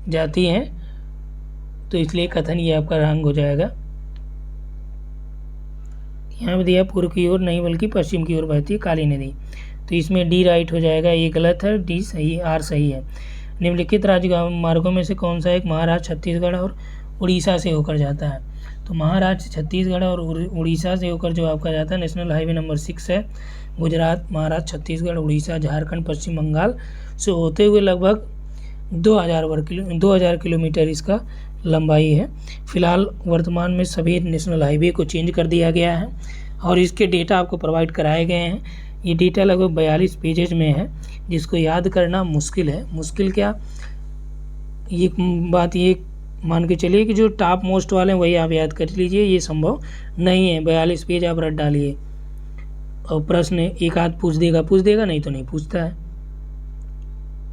जाती है, तो इसलिए कथन ये आपका रंग हो जाएगा। यहाँ पे दिया पूर्व की ओर नहीं बल्कि पश्चिम की ओर बहती है काली नदी, तो इसमें डी राइट हो जाएगा, ये गलत है, डी सही, आर सही है। निम्नलिखित राजमार्गों में से कौन सा एक महाराष्ट्र, छत्तीसगढ़ और उड़ीसा से होकर जाता है? तो महाराष्ट्र, छत्तीसगढ़ और उड़ीसा से होकर जो आपका जाता है नेशनल हाईवे नंबर 6 है। गुजरात, महाराष्ट्र, छत्तीसगढ़, उड़ीसा, झारखंड, पश्चिम बंगाल से होते हुए लगभग 2000 किलोमीटर इसका लंबाई है। फिलहाल वर्तमान में सभी नेशनल हाईवे को चेंज कर दिया गया है और इसके डेटा आपको प्रोवाइड कराए गए हैं। ये डेटा लगभग 42 पेजेज में है, जिसको याद करना मुश्किल है। मुश्किल क्या, ये बात ये मान के चलिए कि जो टॉप मोस्ट वाले हैं वही आप याद कर लीजिए, ये संभव नहीं है। 42 पेज आप रट डालिए और प्रश्न एक आध पूछ देगा, नहीं तो नहीं पूछता है।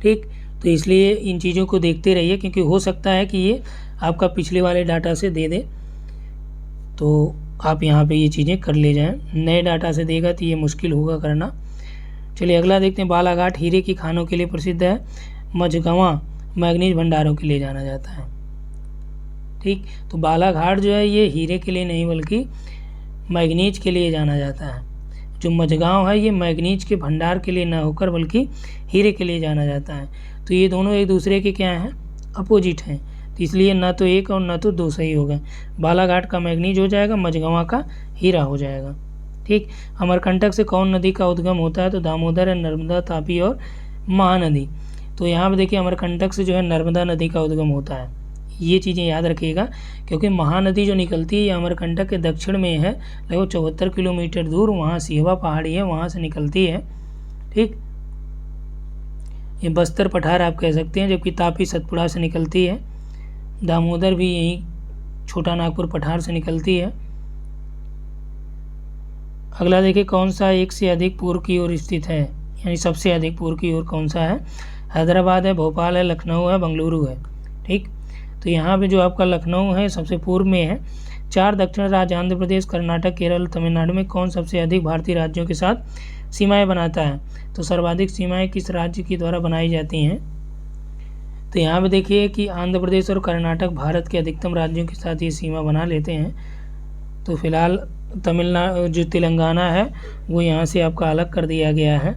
ठीक, तो इसलिए इन चीज़ों को देखते रहिए, क्योंकि हो सकता है कि ये आपका पिछले वाले डाटा से दे दे, तो आप यहाँ पे ये चीज़ें कर ले जाएं। नए डाटा से देगा तो ये मुश्किल होगा करना। चलिए अगला देखते हैं। बालाघाट हीरे की खानों के लिए प्रसिद्ध है, मझगवां मैग्नीज भंडारों के लिए जाना जाता है। ठीक, तो बालाघाट जो है ये हीरे के लिए नहीं बल्कि मैग्नीज के लिए जाना जाता है। जो मझगांव है ये मैग्नीज के भंडार के लिए ना होकर बल्कि हीरे के लिए जाना जाता है। तो ये दोनों एक दूसरे के क्या हैं, अपोजिट हैं, तो इसलिए ना तो एक और ना तो दो सही होगा। बालाघाट का मैग्नीज हो जाएगा, मझगवां का हीरा हो जाएगा। ठीक, अमरकंटक से कौन नदी का उद्गम होता है? तो दामोदर है, नर्मदा, तापी और महानदी। तो यहाँ पे देखिए अमरकंटक से जो है नर्मदा नदी का उद्गम होता है, ये चीज़ें याद रखिएगा, क्योंकि महानदी जो निकलती है ये अमरकंटक के दक्षिण में है, लगभग 74 किलोमीटर दूर, वहाँ सिहवा पहाड़ी है, वहाँ से निकलती है। ठीक, ये बस्तर पठार आप कह सकते हैं, जबकि तापी सतपुड़ा से निकलती है। दामोदर भी यहीं छोटा नागपुर पठार से निकलती है। अगला देखिए, कौन सा एक से अधिक पूर्व की ओर स्थित है, यानी सबसे अधिक पूर्व की ओर कौन सा है? हैदराबाद है, भोपाल है, लखनऊ है, बेंगलुरु है। ठीक, तो यहाँ पे जो आपका लखनऊ है सबसे पूर्व में है। 4 दक्षिण राज्य आंध्र प्रदेश, कर्नाटक, केरल, तमिलनाडु में कौन सबसे अधिक भारतीय राज्यों के साथ सीमाएं बनाता है? तो सर्वाधिक सीमाएं किस राज्य के द्वारा बनाई जाती हैं? तो यहाँ पे देखिए कि आंध्र प्रदेश और कर्नाटक भारत के अधिकतम राज्यों के साथ ये सीमा बना लेते हैं। तो फिलहाल तमिलनाडु जो तेलंगाना है वो यहाँ से आपका अलग कर दिया गया है।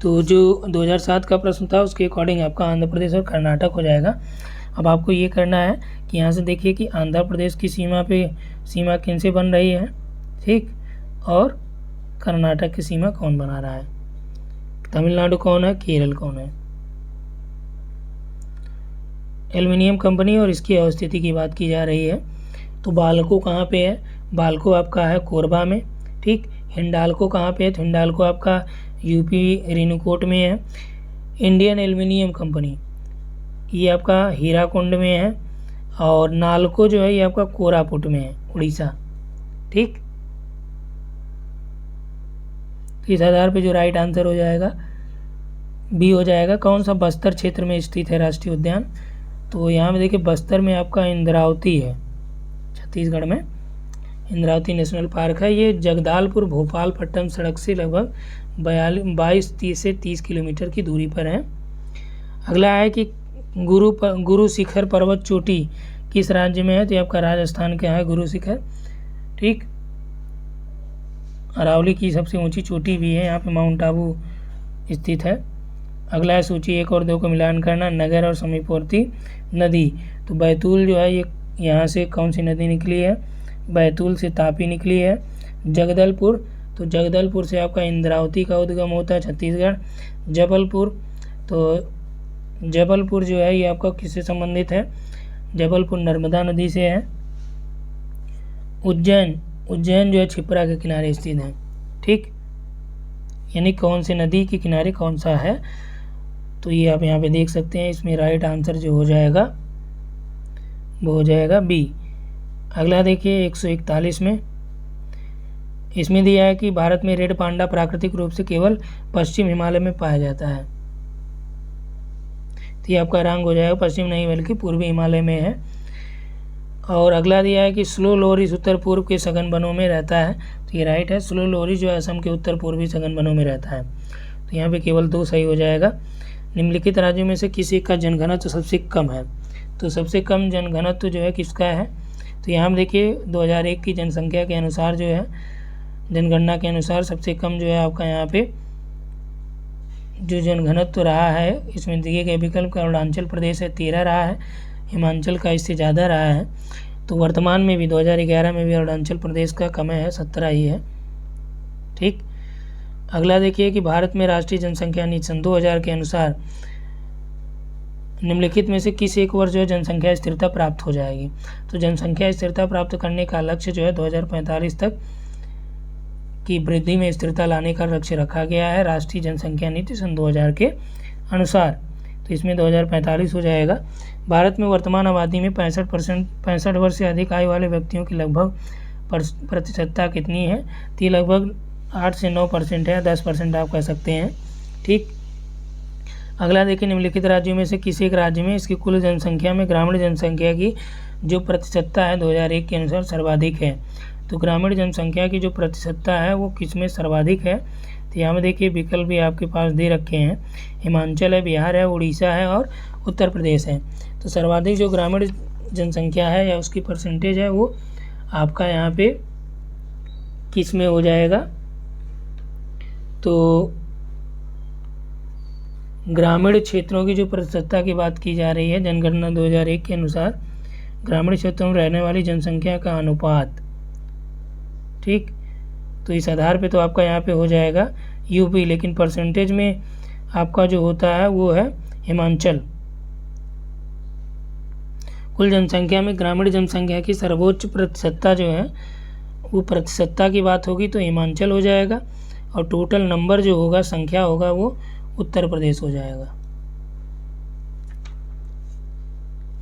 तो जो 2007 का प्रश्न था उसके अकॉर्डिंग आपका आंध्र प्रदेश और कर्नाटक हो जाएगा। अब आपको ये करना है कि यहाँ से देखिए कि आंध्र प्रदेश की सीमा किन से बन रही है, ठीक, और कर्नाटक की सीमा कौन बना रहा है, तमिलनाडु कौन है, केरल कौन है। एल्युमिनियम कंपनी और इसकी अवस्थिति की बात की जा रही है। तो बाल्को कहाँ पे है? बाल्को आपका है कोरबा में। ठीक, हिंडाल्को कहाँ पे है? तो हिंडाल्को आपका यूपी रेणुकूट में है। इंडियन एल्युमिनियम कंपनी ये आपका हीराकुंड में है, और नालको जो है ये आपका कोरापुट में है, उड़ीसा। ठीक, तो इस आधार पे जो राइट आंसर हो जाएगा बी हो जाएगा। कौन सा बस्तर क्षेत्र में स्थित है राष्ट्रीय उद्यान? तो यहाँ में देखिए बस्तर में आपका इंद्रावती है, छत्तीसगढ़ में इंद्रावती नेशनल पार्क है। ये जगदालपुर भोपालपट्टनम सड़क से लगभग 22 से 30 किलोमीटर की दूरी पर है। अगला है कि गुरु शिखर पर्वत चोटी किस राज्य में है? तो ये आपका राजस्थान का है गुरु शिखर। ठीक, अरावली की सबसे ऊंची चोटी भी है, यहाँ पे माउंट आबू स्थित है। अगला है सूची 1 और 2 को मिलान करना, नगर और समीपवर्ती नदी। तो बैतूल जो है ये यहाँ से कौन सी नदी निकली है? बैतूल से तापी निकली है। जगदलपुर, तो जगदलपुर से आपका इंद्रावती का उद्गम होता है, छत्तीसगढ़। जबलपुर, तो जबलपुर जो है ये आपका किससे संबंधित है? जबलपुर नर्मदा नदी से है। उज्जैन जो है छिप्रा के किनारे स्थित है। ठीक, यानी कौन से नदी के किनारे कौन सा है, तो ये आप यहाँ पे देख सकते हैं। इसमें राइट आंसर जो हो जाएगा वो हो जाएगा बी। अगला देखिए 141 में इसमें दिया है कि भारत में रेड पांडा प्राकृतिक रूप से केवल पश्चिम हिमालय में पाया जाता है। तो ये आपका रंग हो जाएगा, पश्चिम नहीं बल्कि पूर्वी हिमालय में है। और अगला दिया है कि स्लो लोरिस उत्तर पूर्व के सघन वनों में रहता है। तो ये राइट है, स्लो लोरिस जो है असम के उत्तर पूर्वी सघन वनों में रहता है। तो यहाँ पे केवल 2 सही हो जाएगा। निम्नलिखित राज्यों में से किसी का जनघनत्व सबसे कम है। तो सबसे कम जनघनत्व जो है किसका है, तो यहाँ पर देखिए 2001 की जनसंख्या के अनुसार जो है, जनगणना के अनुसार सबसे कम जो है आपका यहाँ पे जो जनघनत्व रहा है, इसमें दिए गए विकल्प का अरुणाचल प्रदेश है 13 रहा है, हिमाचल का इससे ज़्यादा रहा है। तो वर्तमान में भी 2011 में भी अरुणाचल प्रदेश का कम है, 17 ही है। ठीक, अगला देखिए कि भारत में राष्ट्रीय जनसंख्या नीति सन 2000 के अनुसार निम्नलिखित में से किस एक वर्ष जो है जनसंख्या स्थिरता प्राप्त हो जाएगी। तो जनसंख्या स्थिरता प्राप्त करने का लक्ष्य जो है 2045 तक की वृद्धि में स्थिरता लाने का लक्ष्य रखा गया है राष्ट्रीय जनसंख्या नीति सन 2000 के अनुसार। तो इसमें 2045 हो जाएगा। भारत में वर्तमान आबादी में 65 वर्ष से अधिक आयु वाले व्यक्तियों की लगभग प्रतिशतता कितनी है, तो ये लगभग 8 से 9% है, 10% आप कह सकते हैं। ठीक, अगला देखिए निम्नलिखित राज्यों में से किसी एक राज्य में इसकी कुल जनसंख्या में ग्रामीण जनसंख्या की जो प्रतिशतता है 2001 के अनुसार सर्वाधिक है। तो ग्रामीण जनसंख्या की जो प्रतिशतता है वो किस में सर्वाधिक है, तो यहाँ में देखिए विकल्प भी आपके पास दे रखे हैं, हिमाचल है, बिहार है, उड़ीसा है और उत्तर प्रदेश है। तो सर्वाधिक जो ग्रामीण जनसंख्या है या उसकी परसेंटेज है वो आपका यहाँ पे किस में हो जाएगा, तो ग्रामीण क्षेत्रों की जो प्रतिशतता की बात की जा रही है जनगणना 2001 के अनुसार ग्रामीण क्षेत्रों में रहने वाली जनसंख्या का अनुपात। ठीक, तो इस आधार पे तो आपका यहाँ पे हो जाएगा यूपी, लेकिन परसेंटेज में आपका जो होता है वो है हिमाचल। कुल जनसंख्या में ग्रामीण जनसंख्या की सर्वोच्च प्रतिशतता जो है वो प्रतिशतता की बात होगी तो हिमाचल हो जाएगा, और टोटल नंबर जो होगा, संख्या होगा, वो उत्तर प्रदेश हो जाएगा।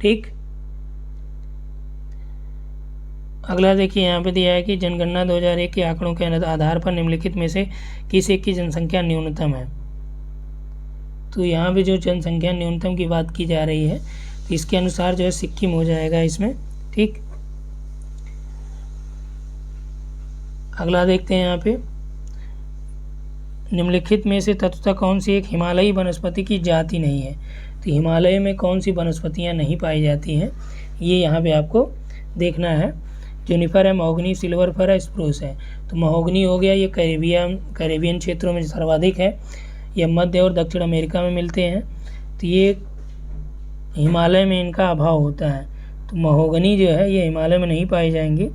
ठीक, अगला देखिए यहाँ पे दिया है कि जनगणना 2001 के आंकड़ों के आधार पर निम्नलिखित में से किस एक की जनसंख्या न्यूनतम है। तो यहाँ पे जो जनसंख्या न्यूनतम की बात की जा रही है तो इसके अनुसार जो है सिक्किम हो जाएगा इसमें। ठीक, अगला देखते हैं यहाँ पे निम्नलिखित में से तत्वतः कौन सी एक हिमालयी वनस्पति की जाति नहीं है। तो हिमालय में कौन सी वनस्पतियाँ नहीं पाई जाती हैं ये यहाँ पे आपको देखना है। जूनिपर है, महोगनी, सिल्वर फर है, स्प्रूस है। तो महोगनी हो गया, ये कैरेबियन क्षेत्रों में सर्वाधिक है, ये मध्य और दक्षिण अमेरिका में मिलते हैं। तो ये हिमालय में इनका अभाव होता है, तो महोगनी जो है ये हिमालय में नहीं पाए जाएंगे,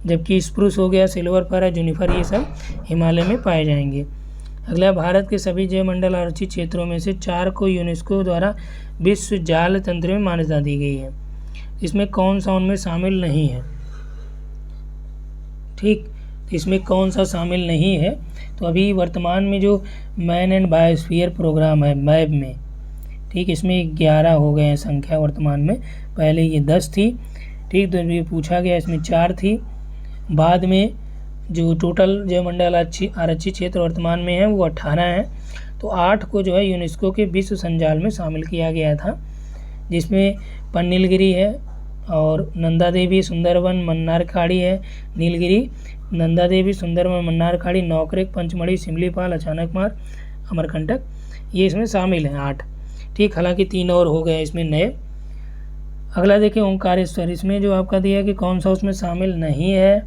जबकि स्प्रूस हो गया, सिल्वर फर है, जूनिपर, ये सब हिमालय में पाए जाएंगे। अगला, भारत के सभी जैवमंडल आरक्षित क्षेत्रों में से 4 को यूनेस्को द्वारा विश्व जाल तंत्र में मान्यता दी गई है। इसमें कौन सा उनमें शामिल नहीं है। ठीक, तो इसमें कौन सा शामिल नहीं है, तो अभी वर्तमान में जो मैन एंड बायोस्फीयर प्रोग्राम है मैब में, ठीक, इसमें 11 हो गए हैं संख्या वर्तमान में, पहले ये 10 थी। ठीक, तो ये पूछा गया इसमें 4 थी, बाद में जो टोटल जैवमंडल आरक्षित क्षेत्र वर्तमान में है वो 18 है। तो 8 को जो है यूनेस्को के विश्व संजाल में शामिल किया गया था, जिसमें पन्नीलगिरी है और नंदा देवी, सुंदरवन, मन्नार खाड़ी है, नीलगिरी, नंदा देवी, सुंदरवन, मन्नार खाड़ी, नौकरेक, पंचमढ़ी, सिमलीपाल, अचानकमार, अमरकंटक, ये इसमें शामिल हैं 8। ठीक, हालांकि 3 और हो गए इसमें नए। अगला देखिए ओंकारेश्वर, इसमें जो आपका दिया है कि कौन सा उसमें शामिल नहीं है,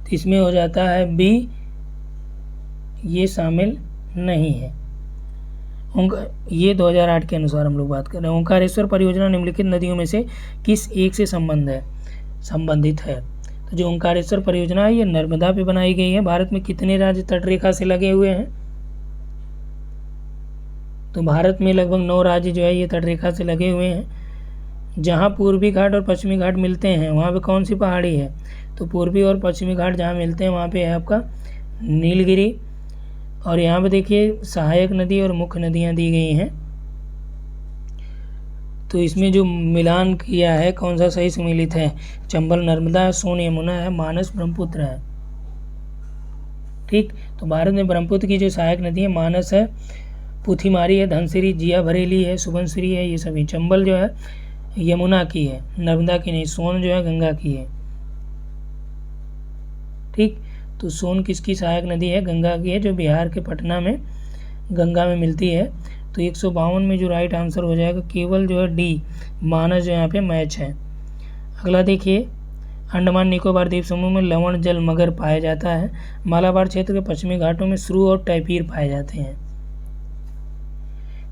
तो इसमें हो जाता है बी, ये शामिल नहीं है। ये 2008 के अनुसार हम लोग बात कर रहे हैं। ओंकारेश्वर परियोजना निम्नलिखित नदियों में से किस एक से संबंधित है। तो जो ओंकारेश्वर परियोजना है ये नर्मदा पे बनाई गई है। भारत में कितने राज्य तटरेखा से लगे हुए हैं, तो भारत में लगभग 9 राज्य जो है ये तटरेखा से लगे हुए हैं। जहाँ पूर्वी घाट और पश्चिमी घाट मिलते हैं वहाँ पे कौन सी पहाड़ी है, तो पूर्वी और पश्चिमी घाट जहाँ मिलते हैं वहाँ पे है आपका नीलगिरी। और यहाँ पे देखिए सहायक नदी और मुख्य नदियाँ दी गई हैं। तो इसमें जो मिलान किया है कौन सा सही सम्मिलित है, चंबल नर्मदा है, सोन यमुना है, मानस ब्रह्मपुत्र है। ठीक। तो भारत में ब्रह्मपुत्र की जो सहायक नदी है, मानस है, पुथीमारी है, धनसिरी, जिया भरेली है, सुबनसिरी है, ये सभी। चंबल जो है यमुना की है, नर्मदा की नहीं। सोन जो है गंगा की है, ठीक। तो सोन किसकी सहायक नदी है? गंगा की है, जो बिहार के पटना में गंगा में मिलती है। तो 152 में जो राइट आंसर हो जाएगा केवल जो है डी, मानस जो यहाँ पे मैच है। अगला देखिए, अंडमान निकोबार द्वीप समूह में लवण जल मगर पाया जाता है। मालाबार क्षेत्र के पश्चिमी घाटों में श्रू और टैपीर पाए जाते हैं।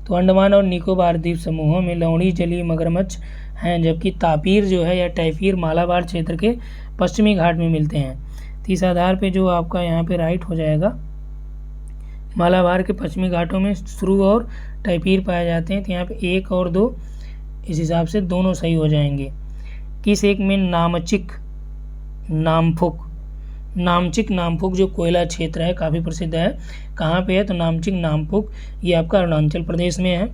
तो अंडमान और निकोबार द्वीप समूहों में लवणी जलीय मगरमच्छ हैं, जबकि तापीर जो है या टैपीर मालाबार क्षेत्र के पश्चिमी घाट में मिलते हैं। तो इस आधार पे जो आपका यहाँ पे राइट हो जाएगा, मालाबार के पश्चिमी घाटों में श्रू और टैपीर पाए जाते हैं। तो यहाँ पे 1 और 2 इस हिसाब से दोनों सही हो जाएंगे। किस एक में नामचिक नामफुक जो कोयला क्षेत्र है काफ़ी प्रसिद्ध है, कहाँ पे है? तो नामचिक नामफुक ये आपका अरुणाचल प्रदेश में है।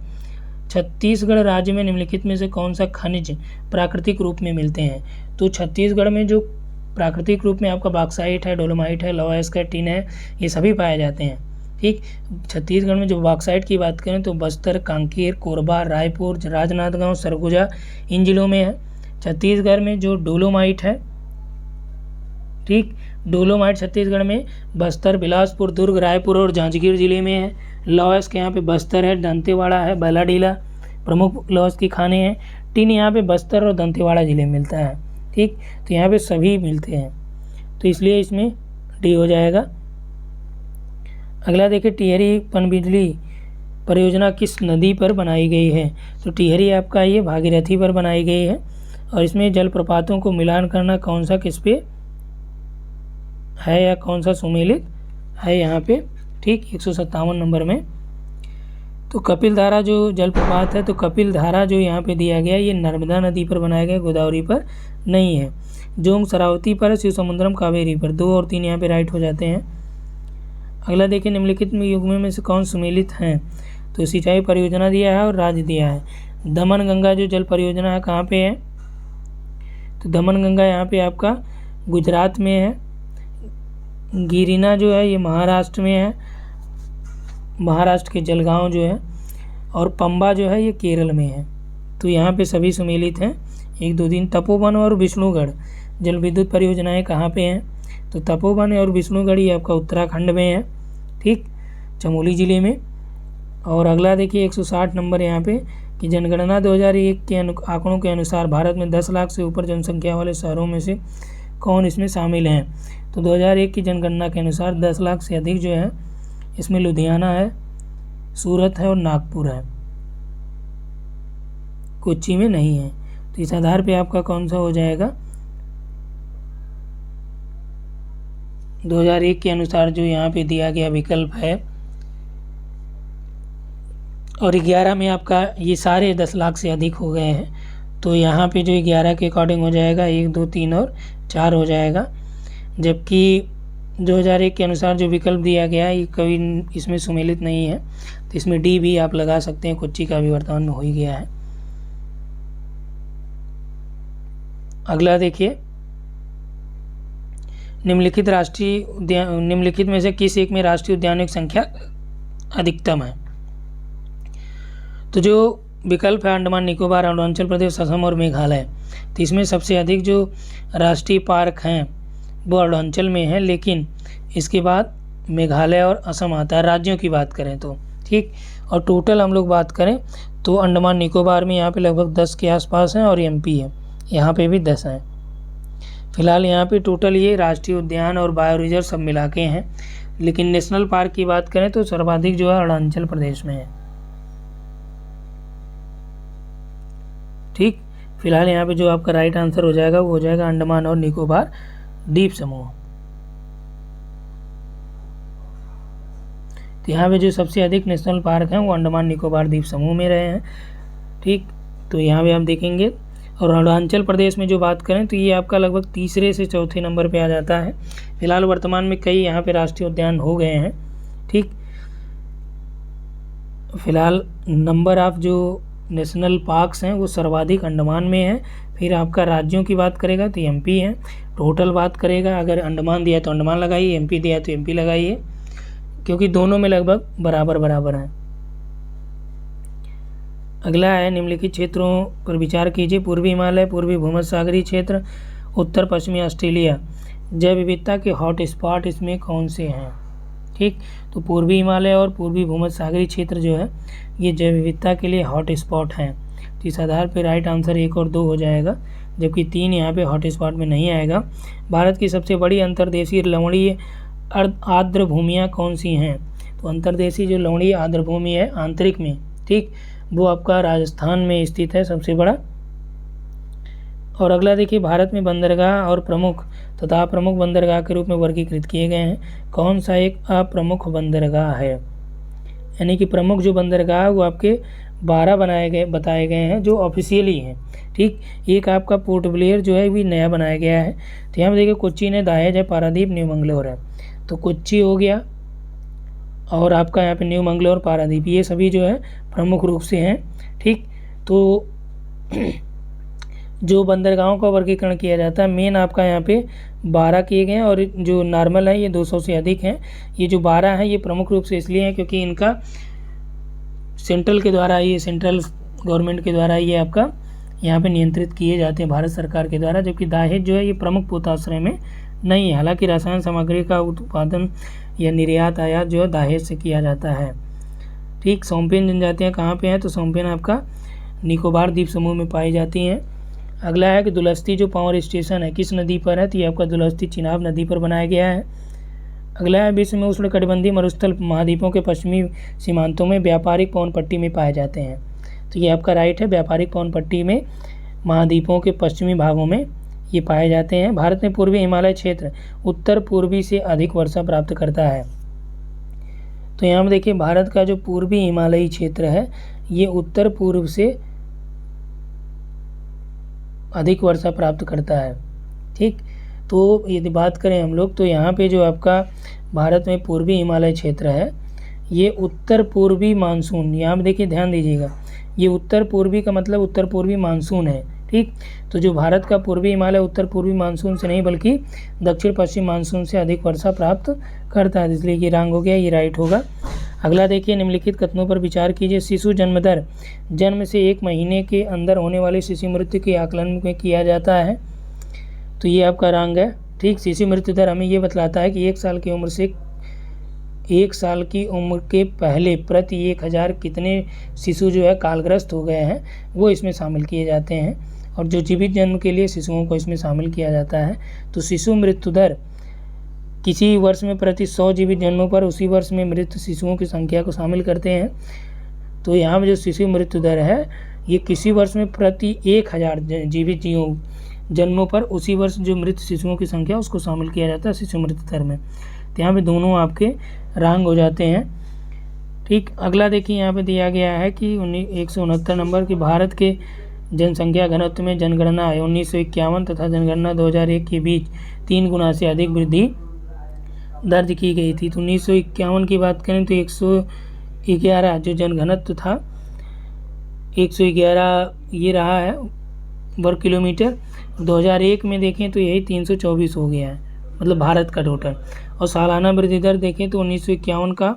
छत्तीसगढ़ राज्य में निम्नलिखित में से कौन सा खनिज प्राकृतिक रूप में मिलते हैं? तो छत्तीसगढ़ में जो प्राकृतिक रूप में आपका बॉक्साइट है, डोलोमाइट है, लोहा एस्केट, टिन है, ये सभी पाए जाते हैं, ठीक। छत्तीसगढ़ में जो बॉक्साइट की बात करें तो बस्तर, कांकेर, कोरबा, रायपुर, राजनांदगांव, सरगुजा इन जिलों में है। छत्तीसगढ़ में जो डोलोमाइट है, ठीक, डोलोमाइट छत्तीसगढ़ में बस्तर, बिलासपुर, दुर्ग, रायपुर और जांजगीर जिले में है। लॉयस के यहाँ पे बस्तर है, दंतेवाड़ा है, बैलाडीला प्रमुख लॉयस की खाने हैं। टिन यहाँ पे बस्तर और दंतेवाड़ा जिले में मिलता है, ठीक। तो यहाँ पे सभी मिलते हैं, तो इसलिए इसमें डी हो जाएगा। अगला देखिए, टिहरी पनबिजली परियोजना किस नदी पर बनाई गई है? तो टिहरी आपका ये भागीरथी पर बनाई गई है, और इसमें जलप्रपातों को मिलान करना कौन सा किस पे है या कौन सा सुमेलित है यहाँ पे, ठीक, 157 नंबर में। तो कपिल धारा जो जलप्रपात है, तो कपिल धारा जो यहाँ पे दिया गया ये नर्मदा नदी पर बनाया गया, गोदावरी पर नहीं है। जोंग शरावती पर, शिव समुद्रम कावेरी पर। 2 और 3 यहाँ पे राइट हो जाते हैं। अगला देखिए, निम्नलिखित युग्मों में से कौन सुमेलित हैं? तो सिंचाई परियोजना दिया है और राज्य दिया है। दमन गंगा जो जल परियोजना है कहाँ पे है? तो दमन गंगा यहाँ पे आपका गुजरात में है। गिरिना जो है ये महाराष्ट्र में है, महाराष्ट्र के जलगांव जो है, और पंबा जो है ये केरल में है। तो यहाँ पे सभी सुमेलित हैं। 1, 2, 3 तपोवन और विष्णुगढ़ जल विद्युत परियोजनाएं कहाँ पे हैं? तो तपोवन और विष्णुगढ़ ये आपका उत्तराखंड में है, ठीक, चमोली ज़िले में। और अगला देखिए 160 नंबर यहाँ पे कि जनगणना 2001 के आंकड़ों के अनुसार भारत में 10 लाख से ऊपर जनसंख्या वाले शहरों में से कौन इसमें शामिल हैं? तो 2001 की जनगणना के अनुसार 10 लाख से अधिक जो है इसमें लुधियाना है, सूरत है और नागपुर है, कोच्चि में नहीं है। तो इस आधार पे आपका कौन सा हो जाएगा? 2001 के अनुसार जो यहाँ पे दिया गया विकल्प है, और 11 में आपका ये सारे 10 लाख से अधिक हो गए हैं। तो यहाँ पे जो 11 के अकॉर्डिंग हो जाएगा 1, 2, 3 और 4 हो जाएगा। जबकि 2001 के अनुसार जो विकल्प दिया गया है ये कभी इसमें सुमेलित नहीं है, तो इसमें डी भी आप लगा सकते हैं। कोच्चि का भी वर्तमान में हो ही गया है। अगला देखिए, निम्नलिखित में से किस एक में राष्ट्रीय उद्यानों की संख्या अधिकतम है? तो जो विकल्प है अंडमान निकोबार, अरुणाचल प्रदेश, असम और मेघालय। तो इसमें सबसे अधिक जो राष्ट्रीय पार्क हैं वो अरुणाचल में है, लेकिन इसके बाद मेघालय और असम आता है राज्यों की बात करें तो, ठीक। और टोटल हम लोग बात करें तो अंडमान निकोबार में यहाँ पे लगभग 10 के आसपास हैं, और एमपी है यहाँ पे भी 10 हैं। फिलहाल यहाँ पे टोटल ये राष्ट्रीय उद्यान और बायो रिजर्व सब मिला के हैं, लेकिन नेशनल पार्क की बात करें तो सर्वाधिक जो है अरुणाचल प्रदेश में है, ठीक। फिलहाल यहाँ पे जो आपका राइट आंसर हो जाएगा वो हो जाएगा अंडमान और निकोबार द्वीप समूह। तो यहाँ पे जो सबसे अधिक नेशनल पार्क हैं वो अंडमान निकोबार द्वीप समूह में रहे हैं, ठीक। तो यहाँ पे आप देखेंगे, और अरुणाचल प्रदेश में जो बात करें तो ये आपका लगभग तीसरे से चौथे नंबर पे आ जाता है। फिलहाल वर्तमान में कई यहाँ पे राष्ट्रीय उद्यान हो गए हैं, ठीक। फिलहाल नंबर ऑफ जो नेशनल पार्क्स हैं वो सर्वाधिक अंडमान में है। फिर आपका राज्यों की बात करेगा तो एमपी है, टोटल बात करेगा, अगर अंडमान दिया है तो अंडमान लगाइए, एमपी दिया है तो एमपी लगाइए, क्योंकि दोनों में लगभग बराबर बराबर हैं। अगला है निम्नलिखित क्षेत्रों पर विचार कीजिए। पूर्वी हिमालय, पूर्वी भूमध्य सागरीय क्षेत्र, उत्तर पश्चिमी ऑस्ट्रेलिया। जैव विविधता के हॉट स्पॉट इसमें कौन से हैं? ठीक, तो पूर्वी हिमालय और पूर्वी भूमध्य सागरीय क्षेत्र जो है ये जैव विविधता के लिए हॉट स्पॉट हैं। तो इस आधार पर राइट आंसर 1 और 2 हो जाएगा, जबकि 3 यहाँ पे हॉट स्पॉट में नहीं आएगा। भारत की सबसे बड़ी अंतर्देशीय लवणीय आर्द्र भूमियाँ कौन सी हैं? तो अंतर्देशीय जो लवणीय आर्द्र भूमि है आंतरिक में, ठीक, वो आपका राजस्थान में स्थित है सबसे बड़ा। और अगला देखिए, भारत में बंदरगाह और प्रमुख तथा अप्रमुख बंदरगाह के रूप में वर्गीकृत किए गए हैं। कौन सा एक अप्रमुख बंदरगाह है? यानी कि प्रमुख जो बंदरगाह वो आपके 12 बताए गए हैं जो ऑफिशियली हैं। ठीक, एक आपका पोर्ट ब्लेयर जो है भी नया बनाया गया है। तो यहाँ पर देखिए कोच्चि है, दहेज है, पारादीप, न्यू मंगलोर है। तो कोच्चि हो गया और आपका यहाँ पे न्यू मंगलोर, पारादीप, ये सभी जो है प्रमुख रूप से हैं। ठीक, तो जो बंदरगाहों का वर्गीकरण किया जाता है मेन आपका यहाँ पे 12 किए गए हैं और जो नॉर्मल है ये 200 से अधिक हैं। ये जो 12 हैं ये प्रमुख रूप से इसलिए हैं क्योंकि इनका सेंट्रल गवर्नमेंट के द्वारा ये आपका यहाँ पे नियंत्रित किए जाते हैं भारत सरकार के द्वारा। जबकि दहेज जो है ये प्रमुख पोताश्रय में नहीं है। हालांकि रसायन सामग्री का उत्पादन या निर्यात आयात जो है दहेज से किया जाता है। ठीक, सोम्पेन जनजातियाँ कहाँ पे हैं? तो सोम्पेन आपका निकोबार द्वीप समूह में पाई जाती हैं। अगला है कि दुलस्ती जो पावर स्टेशन है किस नदी पर है? तो ये आपका दुलस्ती चिनाब नदी पर बनाया गया है। अगला है विश्व में उष्णकटिबंधीय मरुस्थल महाद्वीपों के पश्चिमी सीमांतों में व्यापारिक पवन पट्टी में पाए जाते हैं। तो ये आपका राइट है, व्यापारिक पवन पट्टी में महाद्वीपों के पश्चिमी भागों में ये पाए जाते हैं। भारत में पूर्वी हिमालय क्षेत्र उत्तर पूर्वी से अधिक वर्षा प्राप्त करता है। तो यहाँ पर देखिए भारत का जो पूर्वी हिमालयी क्षेत्र है ये उत्तर पूर्व से अधिक वर्षा प्राप्त करता है। ठीक, तो यदि बात करें हम लोग तो यहाँ पे जो आपका भारत में पूर्वी हिमालय क्षेत्र है ये उत्तर पूर्वी मानसून, यहाँ पे देखिए ध्यान दीजिएगा, ये उत्तर पूर्वी का मतलब उत्तर पूर्वी मानसून है। ठीक, तो जो भारत का पूर्वी हिमालय उत्तर पूर्वी मानसून से नहीं बल्कि दक्षिण पश्चिम मानसून से अधिक वर्षा प्राप्त करता है, इसलिए ये रंग हो गया, ये राइट होगा। अगला देखिए, निम्नलिखित कथनों पर विचार कीजिए। शिशु जन्म दर जन्म से 1 महीने के अंदर होने वाली शिशु मृत्यु के आकलन में किया जाता है। तो ये आपका रंग है। ठीक, शिशु मृत्यु दर हमें ये बतलाता है कि 1 साल की उम्र के पहले प्रति 1000 कितने शिशु जो है कालग्रस्त हो गए हैं वो इसमें शामिल किए जाते हैं, और जो जीवित जन्म के लिए शिशुओं को इसमें शामिल किया जाता है। तो शिशु मृत्यु दर किसी वर्ष में प्रति 100 जीवित जन्मों पर उसी वर्ष में मृत शिशुओं की संख्या को शामिल करते हैं। तो यहाँ में जो शिशु मृत्यु दर है ये किसी वर्ष में प्रति 1000 जीवित जन्मों पर उसी वर्ष जो मृत शिशुओं की संख्या उसको शामिल किया जाता है शिशु मृत्यु दर में। तो यहाँ पे दोनों आपके रंग हो जाते हैं। ठीक, अगला देखिए यहाँ पे दिया गया है कि 169 नंबर की भारत के जनसंख्या घनत्व में जनगणना 1951 तथा जनगणना 2001 के बीच 3 गुना से अधिक वृद्धि दर्ज की गई थी। तो 1951 की बात करें तो 111 जो जनघनत्व था 111 ये रहा है वर्ग किलोमीटर। 2001 में देखें तो यही 324 हो गया है, मतलब भारत का टोटल। और सालाना वृद्धि दर देखें तो 1951 का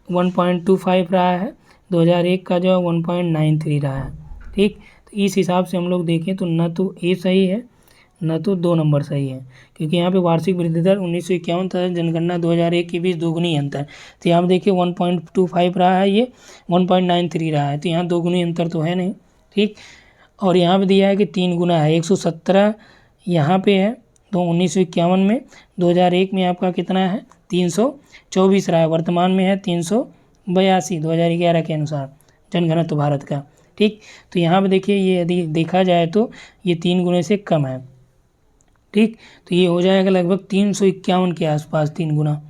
1.25 रहा है, 2001 का जो है 1.93 रहा है। ठीक, तो इस हिसाब से हम लोग देखें तो न तो ए सही है न तो 2 नंबर सही है, क्योंकि यहाँ पे वार्षिक वृद्धि दर 1951 तथा जनगणना 2001 के बीच दोगुनी अंतर। तो यहाँ पे देखिए 1.25 रहा है, ये 1.93 रहा है, तो यहाँ दोगुनी अंतर तो है नहीं। ठीक, और यहाँ पे दिया है कि 3 गुना है, 117 यहाँ पे है तो 1951 में, 2001 में आपका कितना है 324 रहा है, वर्तमान में है 382 2011 के अनुसार जनघनत्व भारत का। ठीक, तो यहाँ पे देखिए ये यदि देखा जाए तो ये 3 गुने से कम है। ठीक, तो ये हो जाएगा लगभग 351 के आसपास 3 गुना।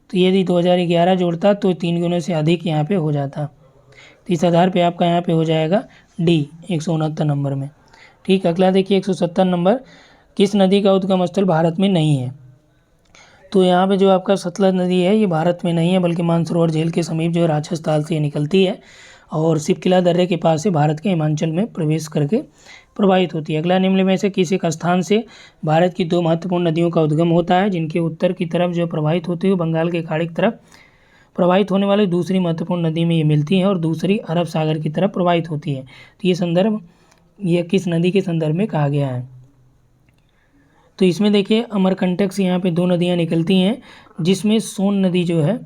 तो यदि 2011 जोड़ता तो 3 गुने से अधिक यहाँ पे हो जाता। तो इस आधार पे आपका यहाँ पे हो जाएगा डी 169 नंबर में। ठीक, अगला देखिए 170 नंबर, किस नदी का उद्गम स्थल भारत में नहीं है? तो यहाँ पे जो आपका सतलज नदी है ये भारत में नहीं है बल्कि मानसरोवर झील के समीप जो है राक्षस ताल से निकलती है। और शिवकिला दर्रे के पास से भारत के हिमाचल में प्रवेश करके प्रवाहित होती है। अगला, निम्न में से किस एक स्थान से भारत की 2 महत्वपूर्ण नदियों का उद्गम होता है, जिनके उत्तर की तरफ जो प्रवाहित होती है बंगाल के खाड़ी की तरफ प्रवाहित होने वाली दूसरी महत्वपूर्ण नदी में ये मिलती है और दूसरी अरब सागर की तरफ प्रवाहित होती है। तो ये संदर्भ ये किस नदी के संदर्भ में कहा गया है। तो इसमें देखिए अमरकंटक से यहाँ पे 2 नदियाँ निकलती हैं, जिसमें सोन नदी जो है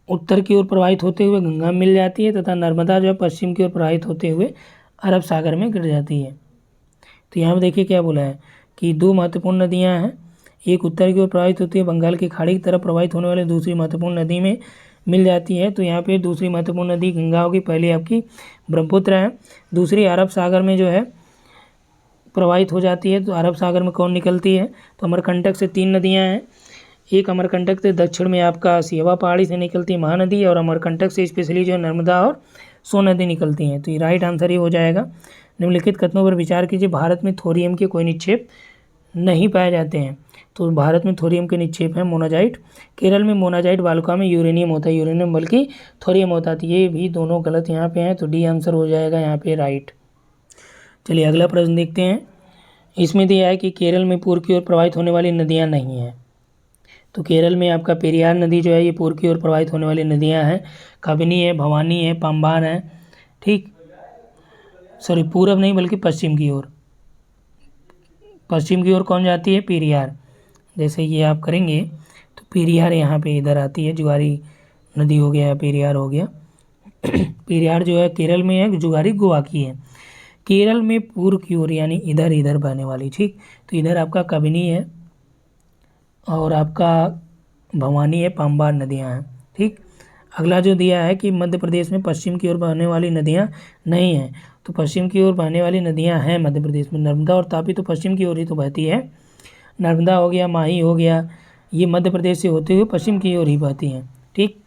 उत्तर की ओर प्रवाहित होते हुए गंगा में मिल जाती है तथा नर्मदा जो है पश्चिम की ओर प्रवाहित होते हुए अरब सागर में गिर जाती है। तो यहाँ पर देखिए क्या बोला है कि 2 महत्वपूर्ण नदियाँ हैं, एक उत्तर की ओर प्रवाहित होती है बंगाल की खाड़ी की तरफ प्रवाहित होने वाली दूसरी महत्वपूर्ण नदी में मिल जाती है। तो यहाँ पे दूसरी महत्वपूर्ण नदी गंगा होगी, पहली आपकी ब्रह्मपुत्र है, दूसरी अरब सागर में जो है प्रवाहित हो जाती है। तो अरब सागर में कौन निकलती है, तो अमरकंटक से 3 नदियाँ हैं। एक अमरकंटक से दक्षिण में आपका सियावा पहाड़ी से निकलती है महानदी, और अमरकंटक से स्पेशली जो नर्मदा और सोन नदी निकलती हैं। तो ये राइट आंसर ही हो जाएगा। निम्नलिखित कथनों पर विचार कीजिए। भारत में थोरियम के कोई निक्षेप नहीं पाए जाते हैं। तो भारत में थोरियम के निक्षेप हैं मोनाजाइट। केरल में मोनाजाइट वालुका में यूरेनियम होता है, यूरेनियम बल्कि थोरियम होता है। तो ये भी दोनों गलत यहाँ पे हैं, तो डी आंसर हो जाएगा यहाँ पे राइट। चलिए अगला प्रश्न देखते हैं। इसमें दिया है कि केरल में पूर्व की ओर प्रवाहित होने वाली नदियाँ नहीं हैं। तो केरल में आपका पेरियार नदी जो है ये पूर्व की ओर प्रवाहित होने वाली नदियाँ हैं। कबिनी है, भवानी है, पाम्बान है, ठीक, सॉरी पूर्व नहीं बल्कि पश्चिम की ओर। पश्चिम की ओर कौन जाती है, पेरियार। जैसे ये आप करेंगे तो पेरियार यहाँ पे इधर आती है, जुआरी नदी हो गया, पेरियार हो गया। पेरियार जो है केरल में है, जुआरी गोवा की है। केरल में पूर्व की ओर यानी इधर इधर बहने वाली, ठीक, तो इधर आपका कबिनी है और आपका भवानी है, पाम्बान नदियाँ हैं, ठीक। अगला जो दिया है कि मध्य प्रदेश में पश्चिम की ओर बहने वाली नदियाँ नहीं हैं। तो पश्चिम की ओर बहने वाली नदियाँ हैं मध्य प्रदेश में, नर्मदा और तापी तो पश्चिम की ओर ही तो बहती है। नर्मदा हो गया, माही हो गया, ये मध्य प्रदेश से होते हुए पश्चिम की ओर ही बहती हैं, ठीक।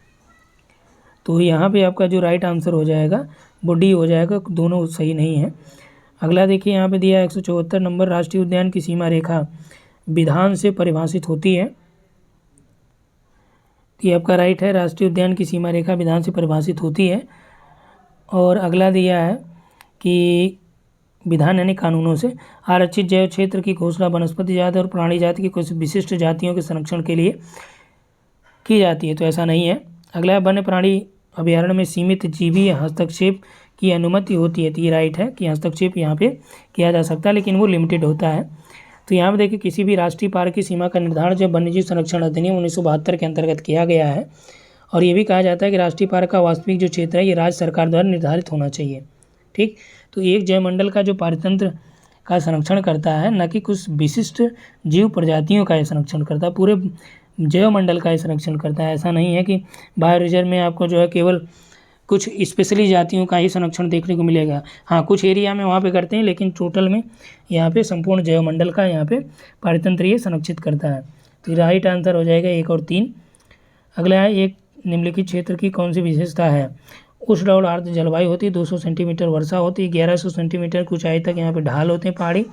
तो यहाँ पे आपका जो राइट आंसर हो जाएगा वो डी हो जाएगा, दोनों सही नहीं है। अगला देखिए यहाँ पे दिया है 174 नंबर, राष्ट्रीय उद्यान की सीमा रेखा विधान से परिभाषित होती है। ये आपका राइट है, राष्ट्रीय उद्यान की सीमा रेखा विधान से परिभाषित होती है। और अगला दिया है कि विधान यानी कानूनों से आरक्षित जैव क्षेत्र की घोषणा वनस्पति जाति और प्राणी जाति की कुछ विशिष्ट जातियों के संरक्षण के लिए की जाती है। तो ऐसा नहीं है। अगला है वन्य प्राणी अभ्यारण्य में सीमित जीवीय हस्तक्षेप की अनुमति होती है। तो ये राइट है कि हस्तक्षेप यहाँ पे किया जा सकता है, लेकिन वो लिमिटेड होता है। तो यहाँ पे देखिए किसी भी राष्ट्रीय पार्क की सीमा का निर्धारण जो वन्यजीव संरक्षण अधिनियम 1972 के अंतर्गत किया गया है। और ये भी कहा जाता है कि राष्ट्रीय पार्क का वास्तविक जो क्षेत्र है ये राज्य सरकार द्वारा निर्धारित होना चाहिए, ठीक। तो एक जैवमंडल का जो पारितंत्र का संरक्षण करता है, न कि कुछ विशिष्ट जीव प्रजातियों का ये संरक्षण करता है, पूरे जैवमंडल का ये संरक्षण करता है। ऐसा नहीं है कि बायो रिजर्व में आपको जो है केवल कुछ स्पेशली जातियों का ही संरक्षण देखने को मिलेगा। हाँ, कुछ एरिया में वहाँ पे करते हैं, लेकिन टोटल में यहाँ पे संपूर्ण जैवमंडल का यहाँ पे पारितंत्र ये संरक्षित करता है। तो राइट आंसर हो जाएगा 1 और 3। अगला है, एक निम्नलिखित क्षेत्र की कौन सी विशेषता है। उष्ण और आर्द्र जलवायु होती है, 200 सेंटीमीटर वर्षा होती है, 1100 सेंटीमीटर की ऊंचाई तक यहाँ पे ढाल होते हैं पहाड़ी,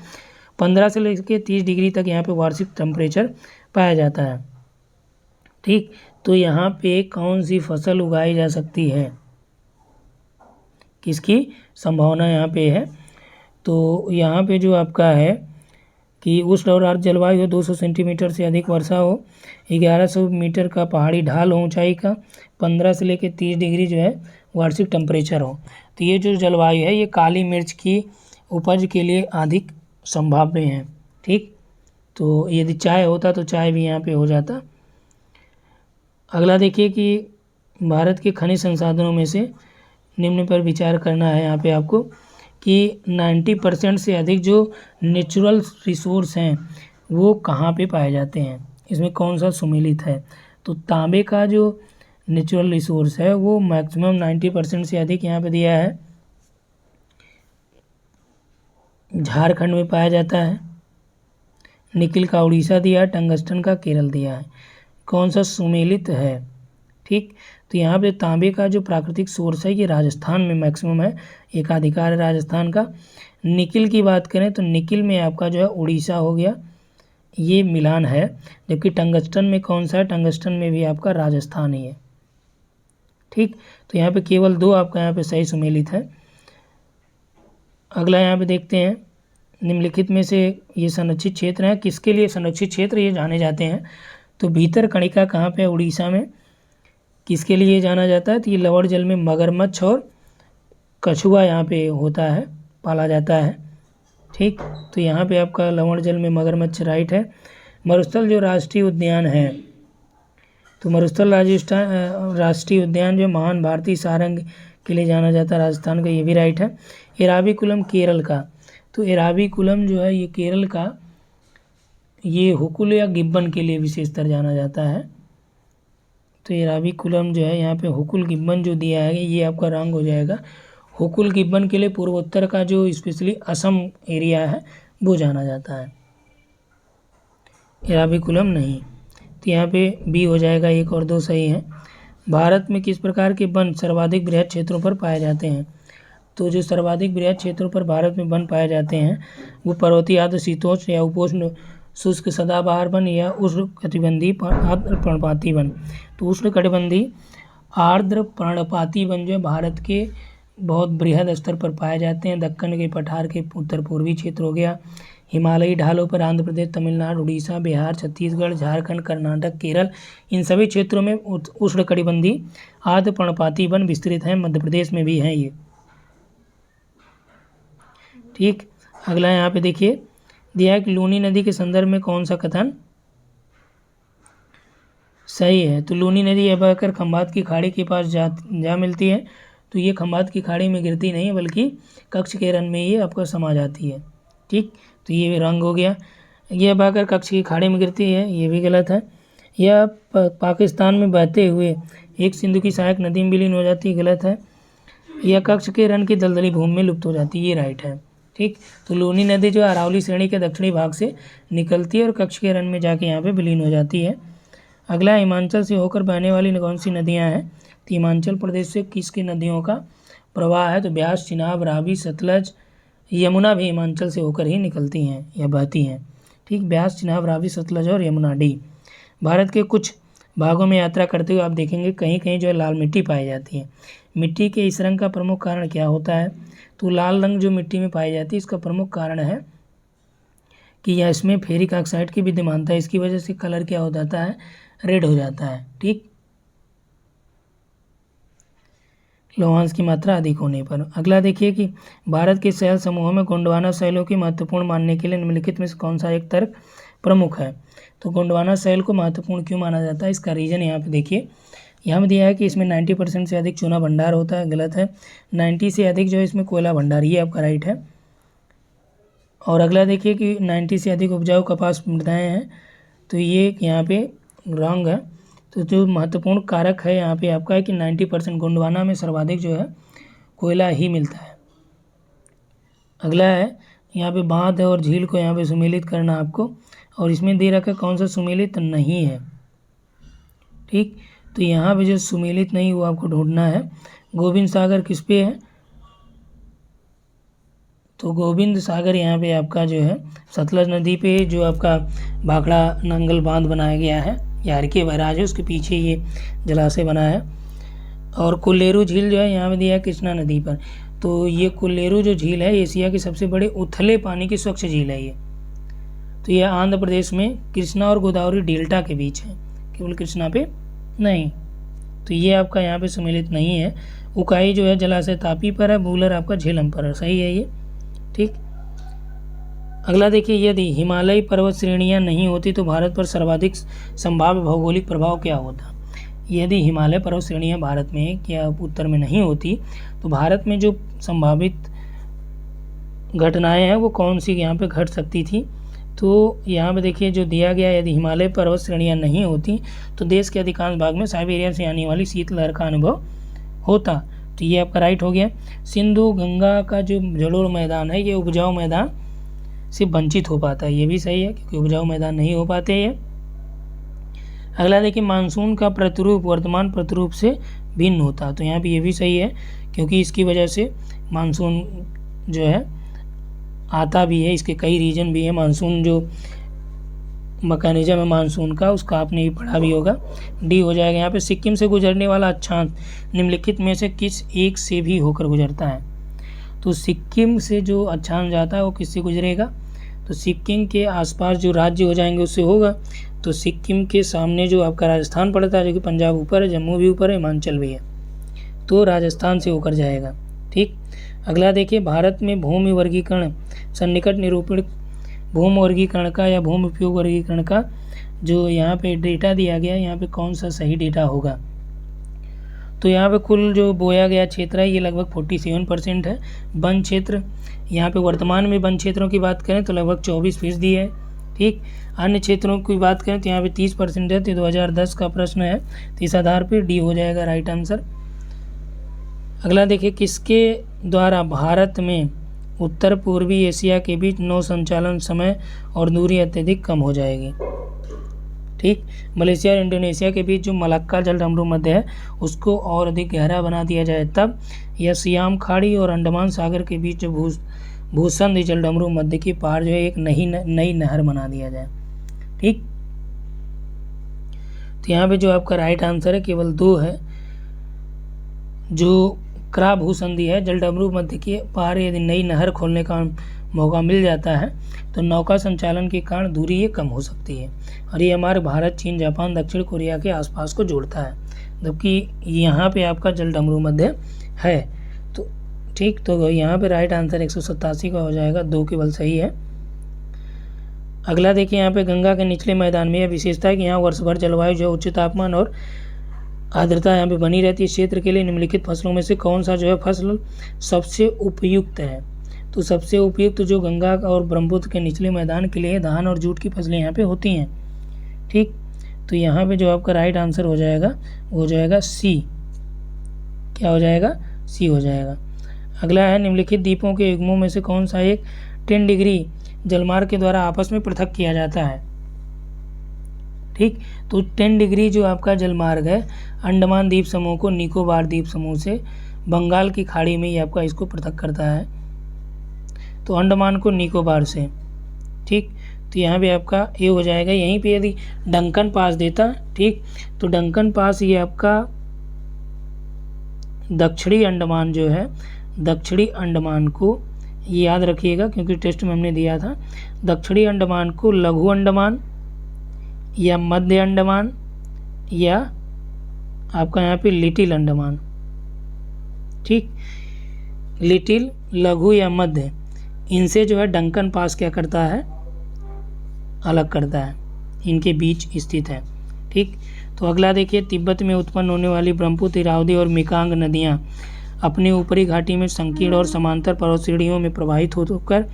15 से लेकर 30 डिग्री तक यहाँ पे वार्षिक टेम्परेचर पाया जाता है, ठीक। तो यहाँ पे कौन सी फसल उगाई जा सकती है, किसकी संभावना यहाँ पे है। तो यहाँ पे जो आपका है कि उष्ण और आर्द्र जलवायु हो, 200 सेंटीमीटर से अधिक वर्षा हो, 1100 मीटर का पहाड़ी ढाल हो ऊंचाई का, 15 से लेकर 30 डिग्री जो है वार्षिक टेम्परेचर हो। तो ये जो जलवायु है ये काली मिर्च की उपज के लिए अधिक संभाव्य है, ठीक। तो यदि चाय होता तो चाय भी यहाँ पे हो जाता। अगला देखिए कि भारत के खनिज संसाधनों में से निम्न पर विचार करना है यहाँ पे आपको कि 90% से अधिक जो नेचुरल रिसोर्स हैं वो कहाँ पे पाए जाते हैं, इसमें कौन सा सुमेलित है। तो तांबे का जो नेचुरल रिसोर्स है वो मैक्सिमम 90% से अधिक यहाँ पे दिया है, झारखंड में पाया जाता है। निकिल का उड़ीसा दिया है, टंगस्टन का केरल दिया है, कौन सा सुमेलित है, ठीक। तो यहाँ पे तांबे का जो प्राकृतिक सोर्स है ये राजस्थान में मैक्सिमम है, एकाधिकार है राजस्थान का। निकिल की बात करें तो निकिल में आपका जो है उड़ीसा हो गया, ये मिलान है। जबकि टंगस्टन में कौन सा है, टंगस्टन में भी आपका राजस्थान ही है, ठीक, तो यहाँ पे केवल 2 आपका यहाँ पे सही सुमेलित है। अगला यहाँ पे देखते हैं, निम्नलिखित में से ये संरक्षित क्षेत्र है, किसके लिए संरक्षित क्षेत्र ये जाने जाते हैं? तो भीतरकनिका कहाँ पे है? उड़ीसा में। किसके लिए जाना जाता है? तो ये लवण जल में मगरमच्छ और कछुआ यहाँ पे होता है, पाला जाता है। ठीक, तो यहाँ पे आपका लवण जल में मगरमच्छ राइट है। मरुस्थल जो राष्ट्रीय उद्यान है, तो मरुस्थल राष्ट्रीय उद्यान जो महान भारतीय सारंग के लिए जाना जाता है राजस्थान का, ये भी राइट है। एराविकुलम केरल का, तो एराविकुलम जो है ये केरल का, ये हुकुल या गिब्बन के लिए विशेषतर जाना जाता है। तो एराविकुलम जो है यहाँ पे हुकुल गिब्बन जो दिया है ये आपका रंग हो जाएगा। हुकुल गिब्बन के लिए पूर्वोत्तर का जो स्पेशली असम एरिया है वो जाना जाता है, एराविकुलम नहीं। तो यहाँ पे बी हो जाएगा, 1 और 2 सही है। भारत में किस प्रकार के वन सर्वाधिक बृहद क्षेत्रों पर पाए जाते हैं? तो जो सर्वाधिक बृहद क्षेत्रों पर भारत में वन पाए जाते हैं वो पर्वतीय आर्द्र शीतोष्ण या उपोष्ण शुष्क सदाबहार वन या उष्णकटिबंधीय आर्द्र पर्णपाती वन। तो उष्णकटिबंधीय आर्द्र पर्णपाती वन जो है भारत के बहुत बृहद स्तर पर पाए जाते हैं। दक्कन के पठार के उत्तर पूर्वी क्षेत्र हो गया, हिमालयी ढालों पर आंध्र प्रदेश, तमिलनाडु, उड़ीसा, बिहार, छत्तीसगढ़, झारखंड, कर्नाटक, केरल, इन सभी क्षेत्रों में उष्णकटिबंधीय आर्द्र पर्णपाती वन विस्तृत हैं। मध्य प्रदेश में भी हैं ये। ठीक, अगला यहाँ पे देखिए दिया है कि लूनी नदी के संदर्भ में कौन सा कथन सही है? तो लूनी नदी यह बहकर खंभात की खाड़ी के पास जा मिलती है। तो ये खंभात की खाड़ी में गिरती नहीं है बल्कि कच्छ के रण में ये आपका समा जाती है। ठीक, तो ये रंग हो गया। यह बहकर कच्छ की खाड़ी में गिरती है, ये भी गलत है। यह पाकिस्तान में बहते हुए एक सिंधु की सहायक नदी में विलीन हो जाती है, गलत है। यह कच्छ के रण की दलदली भूमि में लुप्त हो जाती है, ये राइट है। ठीक, तो लूनी नदी जो अरावली श्रेणी के दक्षिणी भाग से निकलती है और कच्छ के रण में जाके यहाँ पे विलीन हो जाती है। अगला हिमाचल से होकर बहने वाली कौन सी नदियाँ हैं? तो हिमाचल प्रदेश से किसकी नदियों का प्रवाह है? तो ब्यास, चिनाब, रावी, सतलज, यमुना भी हिमाचल से होकर ही निकलती हैं या बहती हैं। ठीक, ब्यास, चिनाब, रावी, सतलज और यमुना, डी। भारत के कुछ भागों में यात्रा करते हुए आप देखेंगे कहीं कहीं जो है लाल मिट्टी पाई जाती है। मिट्टी के इस रंग का प्रमुख कारण क्या होता है? तो लाल रंग जो मिट्टी में पाई जाती है इसका प्रमुख कारण है कि यह इसमें फेरिक ऑक्साइड की विद्यमानता है, इसकी वजह से कलर क्या हो जाता है? रेड हो जाता है। ठीक, लौहांश की मात्रा अधिक होने पर। अगला देखिए कि भारत के शैल समूहों में गोंडवाना शैलों की महत्वपूर्ण मानने के लिए निम्नलिखित में से कौन सा एक तर्क प्रमुख है? तो गोंडवाना शैल को महत्वपूर्ण क्यों माना जाता है? इसका रीजन यहाँ पे देखिए, यहाँ में दिया है कि इसमें 90% से अधिक चूना भंडार होता है, गलत है। 90 से अधिक जो है इसमें कोयला भंडार, ये आपका राइट है। और अगला देखिए कि 90 से अधिक उपजाऊ कपास मृदाएँ हैं, तो ये यहाँ पे रॉन्ग है। तो जो महत्वपूर्ण कारक है यहाँ पे आपका है कि 90% गोंडवाना में सर्वाधिक जो है कोयला ही मिलता है। अगला है यहाँ पे बांध और झील को यहाँ पे सुमेलित करना आपको, और इसमें दे रखा कौन सा सुमेलित नहीं है। ठीक, तो यहाँ पे जो सुमेलित नहीं वो आपको ढूंढना है। गोविंद सागर किस पे है? तो गोविंद सागर यहाँ पे आपका जो है सतलज नदी पे जो आपका भाखड़ा नंगल बांध बनाया गया है, यार के बैराज है उसके पीछे ये जलाशय बना है। और कुल्लेरू झील जो है यहाँ पे दिया है कृष्णा नदी पर। तो ये कुल्लेरू जो झील है एशिया की सबसे बड़ी उथले पानी की स्वच्छ झील है ये। तो यह आंध्र प्रदेश में कृष्णा और गोदावरी डेल्टा के बीच है, केवल कृष्णा पे नहीं। तो ये आपका यहाँ पे सम्मिलित नहीं है। उकाई जो है जलाशय तापी पर है, बूलर आपका झेलम पर है, सही है ये। ठीक, अगला देखिए, यदि हिमालयी पर्वत श्रेणियाँ नहीं होती तो भारत पर सर्वाधिक संभाव्य भौगोलिक प्रभाव क्या होता? यदि हिमालय पर्वत श्रेणियाँ भारत में क्या उत्तर में नहीं होती तो भारत में जो संभावित घटनाएं हैं वो कौन सी यहाँ पे घट सकती थी? तो यहाँ पे देखिए जो दिया गया, यदि हिमालय पर्वत श्रेणियाँ नहीं होती तो देश के अधिकांश भाग में साइबेरिया से आने वाली शीतलहर का अनुभव होता। तो ये आपका राइट हो गया। सिंधु गंगा का जो जलोढ़ मैदान है ये उपजाऊ मैदान से वंचित हो पाता है, ये भी सही है क्योंकि उपजाऊ मैदान नहीं हो पाते ये। अगला देखिए, मानसून का प्रतिरूप वर्तमान प्रतिरूप से भिन्न होता, तो यहाँ पे ये भी सही है क्योंकि इसकी वजह से मानसून जो है आता भी है, इसके कई रीजन भी है। मानसून जो मैकेनिज्म है मानसून का, उसका आपने भी पढ़ा भी होगा। डी हो जाएगा। यहाँ पे सिक्किम से गुजरने वाला अक्षांश निम्नलिखित में से किस एक से भी होकर गुजरता है? तो सिक्किम से जो अक्षांश जाता है वो किससे गुजरेगा? तो सिक्किम के आसपास जो राज्य हो जाएंगे उससे होगा। तो सिक्किम के सामने जो आपका राजस्थान पड़ता है, जो कि पंजाब ऊपर है, जम्मू भी ऊपर है, हिमाचल भी है, तो राजस्थान से होकर जाएगा। ठीक। अगला देखिए, भारत में भूमि वर्गीकरण सन्निकट निरूपण भूमि वर्गीकरण का या भूमि उपयोग वर्गीकरण का जो यहाँ पे डेटा दिया गया है, यहाँ पे कौन सा सही डेटा होगा? तो यहाँ पे कुल जो बोया गया क्षेत्र है ये लगभग 47% है। वन क्षेत्र, यहाँ पे वर्तमान में वन क्षेत्रों की बात करें तो लगभग 24% है। ठीक। अन्य क्षेत्रों की बात करें तो यहाँ पे 30% है। तो 2010 का प्रश्न है, तो इस आधार पर डी हो जाएगा राइट आंसर। अगला देखिए, किसके द्वारा भारत में उत्तर पूर्वी एशिया के बीच नौ संचालन समय और दूरी अत्यधिक कम हो जाएगी? ठीक। मलेशिया और इंडोनेशिया के बीच जो मलक्का जलडमरू मध्य है उसको और अधिक गहरा बना दिया जाए तब, या सियाम खाड़ी और अंडमान सागर के बीच जो भूसंधि जलडमरू मध्य के पार जो है एक नई नहर बना दिया जाए। ठीक। तो यहाँ पे जो आपका राइट आंसर है केवल 2 है। जो क्रा भूसंधि है, जलडमरू मध्य के पार यदि नई नहर खोलने का मौका मिल जाता है तो नौका संचालन के कारण दूरी ये कम हो सकती है, और ये हमारे भारत, चीन, जापान, दक्षिण कोरिया के आसपास को जोड़ता है, जबकि यहाँ पे आपका जलडमरू मध्य है। तो ठीक, तो यहाँ पे राइट आंसर 187 का हो जाएगा, 2 केवल सही है। अगला देखिए, यहाँ पे गंगा के निचले मैदान में यह विशेषता है कि यहाँ वर्ष भर जलवायु जो उच्च तापमान और आर्द्रता यहाँ पे बनी रहती है। क्षेत्र के लिए निम्नलिखित फसलों में से कौन सा जो है फसल सबसे उपयुक्त है? तो सबसे उपयुक्त जो गंगा और ब्रह्मपुत्र के निचले मैदान के लिए धान और जूट की फसलें यहाँ पे होती हैं। ठीक। तो यहाँ पे जो आपका राइट आंसर हो जाएगा वो हो जाएगा सी। क्या हो जाएगा? सी हो जाएगा। अगला है, निम्नलिखित द्वीपों के युग्मों में से कौन सा एक 10 डिग्री जलमार्ग के द्वारा आपस में पृथक किया जाता है? ठीक। तो 10 डिग्री जो आपका जलमार्ग है अंडमान द्वीप समूह को निकोबार द्वीप समूह से बंगाल की खाड़ी में ही आपका इसको पृथक करता है, तो अंडमान को निकोबार से। ठीक। तो यहाँ पे आपका ये हो जाएगा। यहीं पे यदि डंकन पास देता, ठीक, तो डंकन पास ये आपका दक्षिणी अंडमान जो है, दक्षिणी अंडमान को ये याद रखिएगा क्योंकि टेस्ट में हमने दिया था, दक्षिणी अंडमान को लघु अंडमान या मध्य अंडमान या आपका यहाँ पे लिटिल अंडमान। ठीक। लिटिल, लघु या मध्य, इनसे जो है डंकन पास क्या करता है? अलग करता है, इनके बीच स्थित है। ठीक। तो अगला देखिए, तिब्बत में उत्पन्न होने वाली ब्रह्मपुत्र, इरावदी और मेकांग नदियाँ अपनी ऊपरी घाटी में संकीर्ण और समांतर पर्वत श्रेणियों में प्रवाहित होकर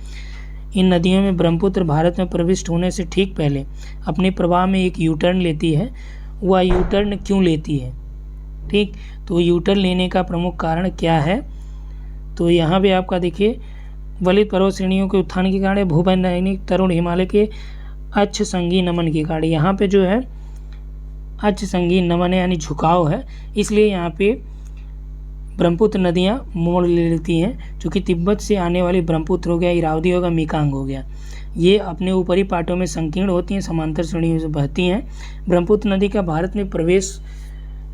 इन नदियों में ब्रह्मपुत्र भारत में प्रविष्ट होने से ठीक पहले अपने प्रवाह में एक यू टर्न लेती है। वह यू टर्न क्यों लेती है? ठीक। तो यू टर्न लेने का प्रमुख कारण क्या है? तो यहाँ पे आपका देखिए, वलित पर्वत श्रेणियों के उत्थान के कारण, भूवैज्ञानिक तरुण हिमालय के अक्ष संगी नमन के कारण। यहाँ पे जो है अक्ष संगी नमन यानी झुकाव है, इसलिए यहाँ पे ब्रह्मपुत्र नदियाँ मोड़ ले लेती हैं, जो कि तिब्बत से आने वाली ब्रह्मपुत्र हो गया, इरावदी होगा, मेकांग हो गया, ये अपने ऊपरी पाटों में संकीर्ण होती हैं, समांतर श्रेणियों से बहती हैं। ब्रह्मपुत्र नदी का भारत में प्रवेश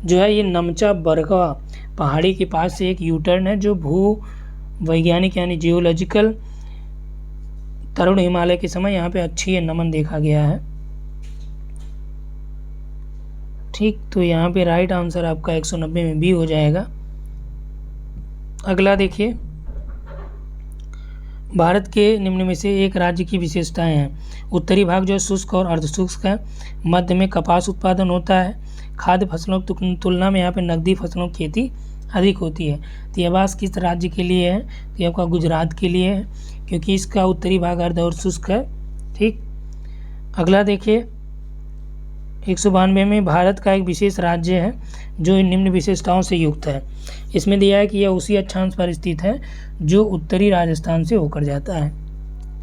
जो है ये नमचा बरगवा पहाड़ी के पास से एक यू टर्न है, जो भू वैज्ञानिक यानी जियोलॉजिकल तरुण हिमालय के समय यहाँ पे अच्छी नमन देखा गया है। ठीक। तो यहाँ पे राइट आंसर आपका 190 में बी हो जाएगा। अगला देखिए, भारत के निम्न में से एक राज्य की विशेषताएं हैं। उत्तरी भाग जो शुष्क और अर्धशुष्क है, मध्य में कपास उत्पादन होता है, खाद्य फसलों की तुलना में यहाँ पे नकदी फसलों की खेती अधिक होती है। तो यह बात किस राज्य के लिए है? तो ये आपका गुजरात के लिए है, क्योंकि इसका उत्तरी भाग अर्ध और शुष्क है। ठीक। अगला देखिए, 192 में भारत का एक विशेष राज्य है जो इन निम्न विशेषताओं से युक्त है। इसमें दिया है कि यह उसी अक्षांश पर स्थित है जो उत्तरी राजस्थान से होकर जाता है।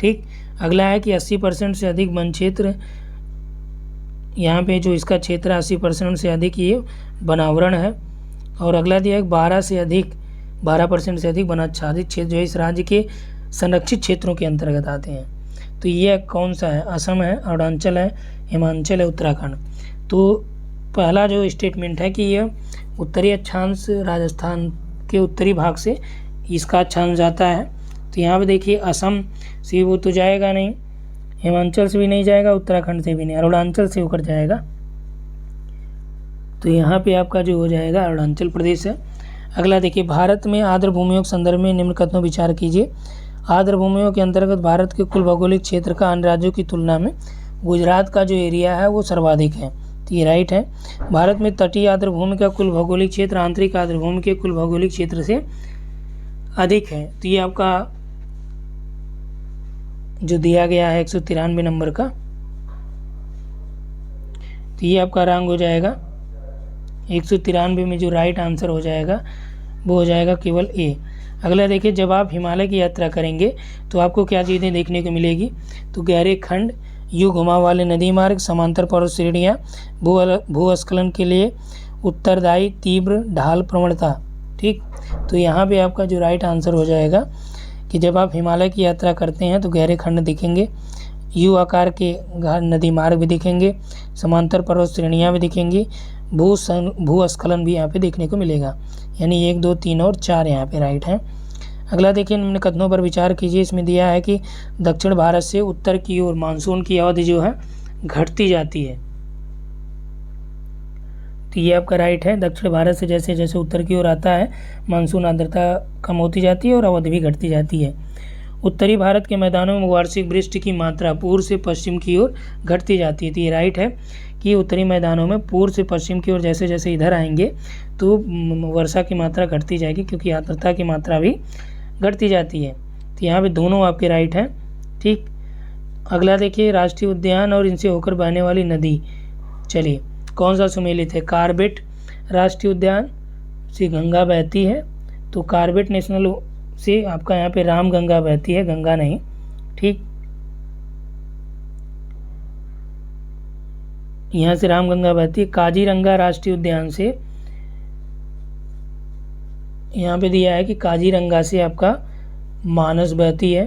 ठीक। अगला है कि 80% से अधिक वन क्षेत्र, यहाँ पे जो इसका क्षेत्र 80% से अधिक ये वनावरण है। और अगला दिया है 12% से अधिक वनाच्छादित क्षेत्र जो इस राज्य के संरक्षित क्षेत्रों के अंतर्गत आते हैं। तो ये कौन सा है? असम है, अरुणाचल है, हिमाचल है उत्तराखंड। तो पहला जो स्टेटमेंट है कि यह उत्तरी अक्षांश राजस्थान के उत्तरी भाग से इसका अक्षांश जाता है। तो यहाँ पे देखिए असम से वो तो जाएगा नहीं, हिमाचल से भी नहीं जाएगा, उत्तराखंड से भी नहीं, अरुणाचल से होकर जाएगा। तो यहाँ पे आपका जो हो जाएगा अरुणाचल प्रदेश है। अगला देखिए, भारत में आर्द्र भूमियों के संदर्भ में निम्न कथनों विचार कीजिए। आर्द्र भूमियों के अंतर्गत भारत के कुल भौगोलिक क्षेत्र का अन्य राज्यों की तुलना में गुजरात का जो एरिया है वो सर्वाधिक है। तो ये राइट है। भारत में तटीय आर्द्र भूमि का कुल भौगोलिक क्षेत्र आंतरिक आर्द्र भूमि के कुल भौगोलिक क्षेत्र से अधिक है। तो ये आपका जो दिया गया है 193 नंबर का, तो ये आपका रंग हो जाएगा 193 में जो राइट आंसर हो जाएगा वो हो जाएगा केवल ए। अगला देखिए, जब आप हिमालय की यात्रा करेंगे तो आपको क्या चीज़ें देखने को मिलेगी। तो गहरे खंड, यू घुमाव वाले नदी मार्ग, समांतर पर्वत श्रेणियाँ, भूस्खलन के लिए उत्तरदायी तीव्र ढाल प्रवणता। ठीक, तो यहाँ पे आपका जो राइट आंसर हो जाएगा कि जब आप हिमालय की यात्रा करते हैं तो गहरे खंड दिखेंगे, यू आकार के नदी मार्ग भी दिखेंगे, समांतर पर्वत श्रेणियाँ भी दिखेंगी, भूस्खलन भी यहाँ पे देखने को मिलेगा। यानी 1, 2, 3 और 4 यहाँ पे राइट है। अगला देखिए, निम्न कथनों पर विचार कीजिए। इसमें दिया है कि दक्षिण भारत से उत्तर की ओर मानसून की अवधि जो है घटती जाती है। तो ये आपका राइट है। दक्षिण भारत से जैसे जैसे उत्तर की ओर आता है मानसून आर्द्रता कम होती जाती है और अवधि भी घटती जाती है। उत्तरी भारत के मैदानों में वार्षिक वृष्टि की मात्रा पूर्व से पश्चिम की ओर घटती जाती है। तो ये राइट है कि उत्तरी मैदानों में पूर्व से पश्चिम की ओर जैसे जैसे इधर आएंगे तो वर्षा की मात्रा घटती जाएगी, क्योंकि आर्द्रता की मात्रा भी घटती जाती है। तो यहाँ पे दोनों आपके राइट हैं। ठीक, अगला देखिए, राष्ट्रीय उद्यान और इनसे होकर बहने वाली नदी, चलिए कौन सा सुमेलित है। कार्बेट राष्ट्रीय उद्यान से गंगा बहती है, तो कार्बेट नेशनल से आपका यहाँ पे राम गंगा बहती है, गंगा नहीं। ठीक, यहाँ से राम गंगा बहती है। काजीरंगा राष्ट्रीय उद्यान से, यहाँ पे दिया है कि काजीरंगा से आपका मानस बहती है।